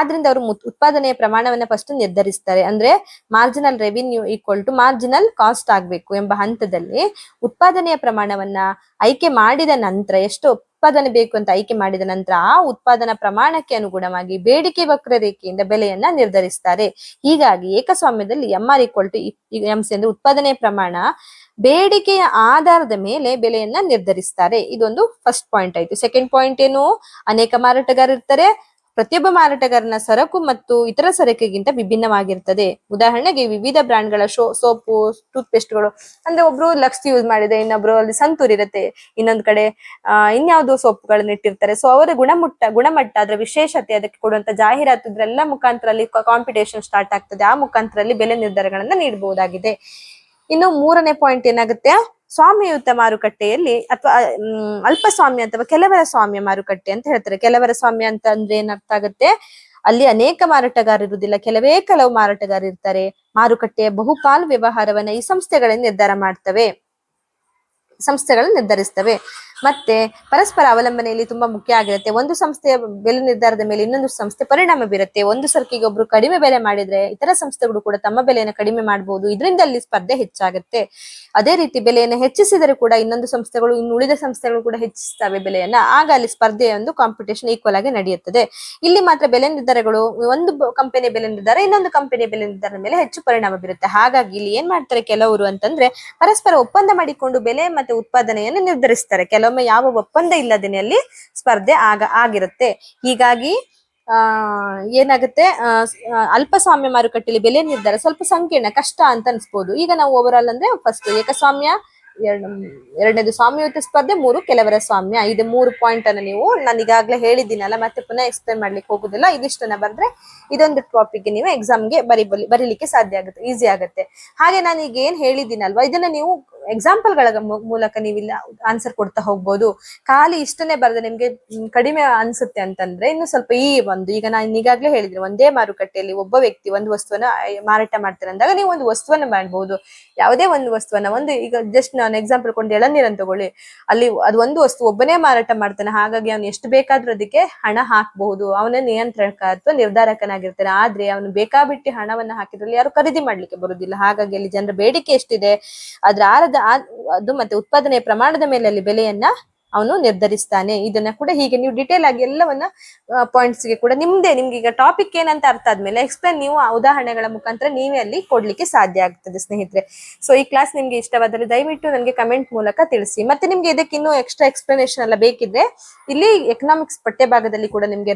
ಆದ್ರಿಂದ ಅವರು ಉತ್ಪಾದನೆಯ ಪ್ರಮಾಣವನ್ನ ಫಸ್ಟ್ ನಿರ್ಧರಿಸ್ತಾರೆ. ಅಂದ್ರೆ marginal revenue equal to marginal cost ಆಗ್ಬೇಕು ಎಂಬ ಹಂತದಲ್ಲಿ ಉತ್ಪಾದನೆಯ ಪ್ರಮಾಣವನ್ನ ಆಯ್ಕೆ ಮಾಡಿದ ನಂತರ, ಎಷ್ಟು ಉತ್ಪಾದನೆ ಬೇಕು ಅಂತ ಆಯ್ಕೆ ಮಾಡಿದ ನಂತರ ಆ ಉತ್ಪಾದನಾ ಪ್ರಮಾಣಕ್ಕೆ ಅನುಗುಣವಾಗಿ ಬೇಡಿಕೆ ವಕ್ರರೇಖೆಯಿಂದ ಬೆಲೆಯನ್ನ ನಿರ್ಧರಿಸ್ತಾರೆ. ಹೀಗಾಗಿ ಏಕಸ್ವಾಮ್ಯದಲ್ಲಿ MR ಈಕ್ವಲ್ ಟು MC ಅಂದ್ರೆ ಉತ್ಪಾದನೆಯ ಪ್ರಮಾಣ, ಬೇಡಿಕೆಯ ಆಧಾರದ ಮೇಲೆ ಬೆಲೆಯನ್ನ ನಿರ್ಧರಿಸ್ತಾರೆ. ಇದೊಂದು ಫಸ್ಟ್ ಪಾಯಿಂಟ್ ಆಯ್ತು. ಸೆಕೆಂಡ್ ಪಾಯಿಂಟ್ ಏನು? ಅನೇಕ ಮಾರಾಟಗಾರರು ಇರ್ತಾರೆ, ಪ್ರತಿಯೊಬ್ಬ ಮಾರಾಟಗಾರನ ಸರಕು ಮತ್ತು ಇತರ ಸರಕಿಗಿಂತ ವಿಭಿನ್ನವಾಗಿರ್ತದೆ. ಉದಾಹರಣೆಗೆ ವಿವಿಧ ಬ್ರಾಂಡ್ಗಳ ಸೋಪು, ಟೂತ್ ಪೇಸ್ಟ್ಗಳು. ಅಂದ್ರೆ ಒಬ್ರು ಲಕ್ಸ್ ಯೂಸ್ ಮಾಡಿದೆ, ಇನ್ನೊಬ್ರು ಅಲ್ಲಿ ಸಂತೂರ್ ಇರುತ್ತೆ, ಇನ್ನೊಂದ್ ಕಡೆ ಇನ್ಯಾವುದೋ ಸೋಪ್ಗಳನ್ನ ಇಟ್ಟಿರ್ತಾರೆ. ಸೊ ಅವರ ಗುಣಮಟ್ಟ ಅದರ ವಿಶೇಷತೆ, ಅದಕ್ಕೆ ಕೊಡುವಂತ ಜಾಹೀರಾತು, ಇದ್ರೆಲ್ಲ ಮುಖಾಂತರ ಅಲ್ಲಿ ಕಾಂಪಿಟೇಷನ್ ಸ್ಟಾರ್ಟ್ ಆಗ್ತದೆ. ಆ ಮುಖಾಂತರ ಬೆಲೆ ನಿರ್ಧಾರಗಳನ್ನ ನೀಡಬಹುದಾಗಿದೆ. ಇನ್ನು ಮೂರನೇ ಪಾಯಿಂಟ್ ಏನಾಗುತ್ತೆ, ಸ್ವಾಮ್ಯಯುತ ಮಾರುಕಟ್ಟೆಯಲ್ಲಿ ಅಥವಾ ಅಲ್ಪ ಸ್ವಾಮ್ಯ ಅಥವಾ ಕೆಲವರ ಸ್ವಾಮ್ಯ ಮಾರುಕಟ್ಟೆ ಅಂತ ಹೇಳ್ತಾರೆ. ಕೆಲವರ ಸ್ವಾಮ್ಯ ಅಂತ ಅಂದ್ರೆ ಏನರ್ಥ ಆಗುತ್ತೆ, ಅಲ್ಲಿ ಅನೇಕ ಮಾರಾಟಗಾರರು ಇರುವುದಿಲ್ಲ, ಕೆಲವು ಮಾರಾಟಗಾರರು ಇರ್ತಾರೆ. ಮಾರುಕಟ್ಟೆಯ ಬಹುಪಾಲು ವ್ಯವಹಾರವನ್ನ ಈ ಸಂಸ್ಥೆಗಳು ನಿರ್ಧರಿಸ್ತವೆ. ಮತ್ತೆ ಪರಸ್ಪರ ಅವಲಂಬನೆಯಲ್ಲಿ ತುಂಬಾ ಮುಖ್ಯ ಆಗಿರುತ್ತೆ. ಒಂದು ಸಂಸ್ಥೆಯ ಬೆಲೆ ನಿರ್ಧಾರದ ಮೇಲೆ ಇನ್ನೊಂದು ಸಂಸ್ಥೆ ಪರಿಣಾಮ ಬೀರುತ್ತೆ. ಒಂದು ಸರಕಿಗೆ ಒಬ್ರು ಕಡಿಮೆ ಬೆಲೆ ಮಾಡಿದ್ರೆ ಇತರ ಸಂಸ್ಥೆಗಳು ಕೂಡ ತಮ್ಮ ಬೆಲೆಯನ್ನು ಕಡಿಮೆ ಮಾಡಬಹುದು. ಇದರಿಂದ ಅಲ್ಲಿ ಸ್ಪರ್ಧೆ ಹೆಚ್ಚಾಗುತ್ತೆ. ಅದೇ ರೀತಿ ಬೆಲೆಯನ್ನು ಹೆಚ್ಚಿಸಿದರೆ ಕೂಡ ಇನ್ನೊಂದು ಸಂಸ್ಥೆಗಳು, ಇನ್ನು ಉಳಿದ ಸಂಸ್ಥೆಗಳು ಕೂಡ ಹೆಚ್ಚಿಸ್ತವೆ ಬೆಲೆಯನ್ನ. ಆಗ ಅಲ್ಲಿ ಸ್ಪರ್ಧೆಯ ಒಂದು ಕಾಂಪಿಟೇಷನ್ ಈಕ್ವಲ್ ಆಗಿ ನಡೆಯುತ್ತದೆ. ಇಲ್ಲಿ ಮಾತ್ರ ಬೆಲೆ ನಿರ್ಧಾರಗಳು, ಒಂದು ಕಂಪನಿಯ ಬೆಲೆ ನಿರ್ಧಾರ ಇನ್ನೊಂದು ಕಂಪನಿಯ ಬೆಲೆ ನಿರ್ಧಾರದ ಮೇಲೆ ಹೆಚ್ಚು ಪರಿಣಾಮ ಬೀರುತ್ತೆ. ಹಾಗಾಗಿ ಇಲ್ಲಿ ಏನ್ ಮಾಡ್ತಾರೆ ಕೆಲವರು ಅಂತಂದ್ರೆ, ಪರಸ್ಪರ ಒಪ್ಪಂದ ಮಾಡಿಕೊಂಡು ಬೆಲೆ ಮತ್ತೆ ಉತ್ಪಾದನೆಯನ್ನು ನಿರ್ಧರಿಸ್ತಾರೆ. ಕೆಲವೊಮ್ಮೆ ಯಾವ ಒಪ್ಪಂದ ಇಲ್ಲದೇನೆ ಅಲ್ಲಿ ಸ್ಪರ್ಧೆ ಆಗಿರುತ್ತೆ. ಹೀಗಾಗಿ ಏನಾಗುತ್ತೆ, ಅಲ್ಪ ಸ್ವಾಮ್ಯ ಮಾರುಕಟ್ಟೆಯಲ್ಲಿ ಬೆಲೆ ನಿರ್ಧಾರ ಸ್ವಲ್ಪ ಸಂಕೀರ್ಣ, ಕಷ್ಟ ಅಂತ ಅನ್ಸ್ಬೋದು. ಈಗ ನಾವು ಓವರ್ ಆಲ್ ಅಂದ್ರೆ ಫಸ್ಟ್ ಏಕಸ್ವಾಮ್ಯ, ಎರಡನೇದು ಸ್ವಾಮ್ಯಯುತ ಸ್ಪರ್ಧೆ, ಮೂರು ಕೆಲವರ ಸ್ವಾಮ್ಯ. ಇದು 3 ಪಾಯಿಂಟ್ ಅನ್ನ ನಾನು ಈಗಾಗಲೇ ಹೇಳಿದ್ದೀನಲ್ಲ, ಮತ್ತೆ ಪುನಃ ಎಕ್ಸ್ಪ್ಲೇನ್ ಮಾಡ್ಲಿಕ್ಕೆ ಹೋಗುದಿಲ್ಲ. ಇದಿಷ್ಟನ್ನ ಬರ್ದ್ರೆ ಇದೊಂದು ಟಾಪಿಕ್ ನೀವು ಎಕ್ಸಾಮ್ಗೆ ಬರೀಲಿಕ್ಕೆ ಸಾಧ್ಯ ಆಗುತ್ತೆ, ಈಸಿ ಆಗುತ್ತೆ. ಹಾಗೆ ನಾನು ಈಗ ಏನ್ ಹೇಳಿದ್ದೀನಲ್ವಾ, ಇದನ್ನ ನೀವು ಎಕ್ಸಾಂಪಲ್ ಗಳ ಮೂಲಕ ನೀವಿಲ್ಲ ಆನ್ಸರ್ ಕೊಡ್ತಾ ಹೋಗ್ಬೋದು. ಖಾಲಿ ಇಷ್ಟನ್ನೇ ಬರ್ದೆ ನಿಮ್ಗೆ ಕಡಿಮೆ ಅನ್ಸುತ್ತೆ ಅಂತಂದ್ರೆ ಇನ್ನು ಸ್ವಲ್ಪ ಈಗ ನಾನು ಈಗಾಗ್ಲೇ ಹೇಳಿದ್ರೆ, ಒಂದೇ ಮಾರುಕಟ್ಟೆಯಲ್ಲಿ ಒಬ್ಬ ವ್ಯಕ್ತಿ ಒಂದು ವಸ್ತುವನ್ನ ಮಾರಾಟ ಮಾಡ್ತಾರೆ ಅಂದಾಗ ನೀವು ಒಂದು ವಸ್ತುವನ್ನ ಮಾಡಬಹುದು. ಯಾವುದೇ ಒಂದು ವಸ್ತುವನ್ನ ಈಗ ಜಸ್ಟ್ ನಾನು ಎಕ್ಸಾಂಪಲ್ ಕೊಂಡು ಎಳನೀರನ್ನು ತಗೊಳ್ಳಿ, ಅಲ್ಲಿ ಅದು ಒಂದು ವಸ್ತು ಒಬ್ಬನೇ ಮಾರಾಟ ಮಾಡ್ತಾನೆ. ಹಾಗಾಗಿ ಅವನು ಎಷ್ಟು ಬೇಕಾದ್ರೂ ಅದಕ್ಕೆ ಹಣ ಹಾಕಬಹುದು, ಅವನ ನಿಯಂತ್ರಕ ಅಥವಾ ನಿರ್ಧಾರಕನಾಗಿರ್ತಾನೆ. ಆದ್ರೆ ಅವನು ಬೇಕಾಬಿಟ್ಟಿ ಹಣವನ್ನ ಹಾಕಿದ್ರಲ್ಲಿ ಯಾರು ಖರೀದಿ ಮಾಡ್ಲಿಕ್ಕೆ ಬರುದಿಲ್ಲ. ಹಾಗಾಗಿ ಅಲ್ಲಿ ಜನರ ಬೇಡಿಕೆ ಎಷ್ಟಿದೆ ಅದು ಮತ್ತೆ ಉತ್ಪಾದನೆಯ ಪ್ರಮಾಣದ ಮೇಲೆ ಅಲ್ಲಿ ಬೆಲೆಯನ್ನ ಅವನು ನಿರ್ಧರಿಸ್ತಾನೆ. ಇದನ್ನ ಕೂಡ ಹೀಗೆ ನೀವು ಡಿಟೇಲ್ ಆಗಿ ಎಲ್ಲವನ್ನ ಪಾಯಿಂಟ್ಸ್ ಗೆ ಕೂಡ ನಿಮ್ಗೆ ಈಗ ಟಾಪಿಕ್ ಏನಂತ ಅರ್ಥ ಆದ್ಮೇಲೆ ಎಕ್ಸ್ಪ್ಲೇನ್ ನೀವು ಉದಾಹರಣೆಗಳ ಮುಖಾಂತರ ನೀವೇ ಅಲ್ಲಿ ಕೊಡ್ಲಿಕ್ಕೆ ಸಾಧ್ಯ ಆಗ್ತದೆ ಸ್ನೇಹಿತರೆ. ಸೊ ಈ ಕ್ಲಾಸ್ ನಿಮ್ಗೆ ಇಷ್ಟವಾದಲ್ಲಿ ದಯವಿಟ್ಟು ನನಗೆ ಕಮೆಂಟ್ ಮೂಲಕ ತಿಳಿಸಿ. ಮತ್ತೆ ನಿಮ್ಗೆ ಇದಕ್ಕೆ ಇನ್ನೂ ಎಕ್ಸ್ಟ್ರಾ ಎಕ್ಸ್ಪ್ಲನೇಷನ್ ಎಲ್ಲ ಬೇಕಿದ್ರೆ ಇಲ್ಲಿ ಎಕನಾಮಿಕ್ಸ್ ಪಠ್ಯ ಭಾಗದಲ್ಲಿ ಕೂಡ ನಿಮ್ಗೆ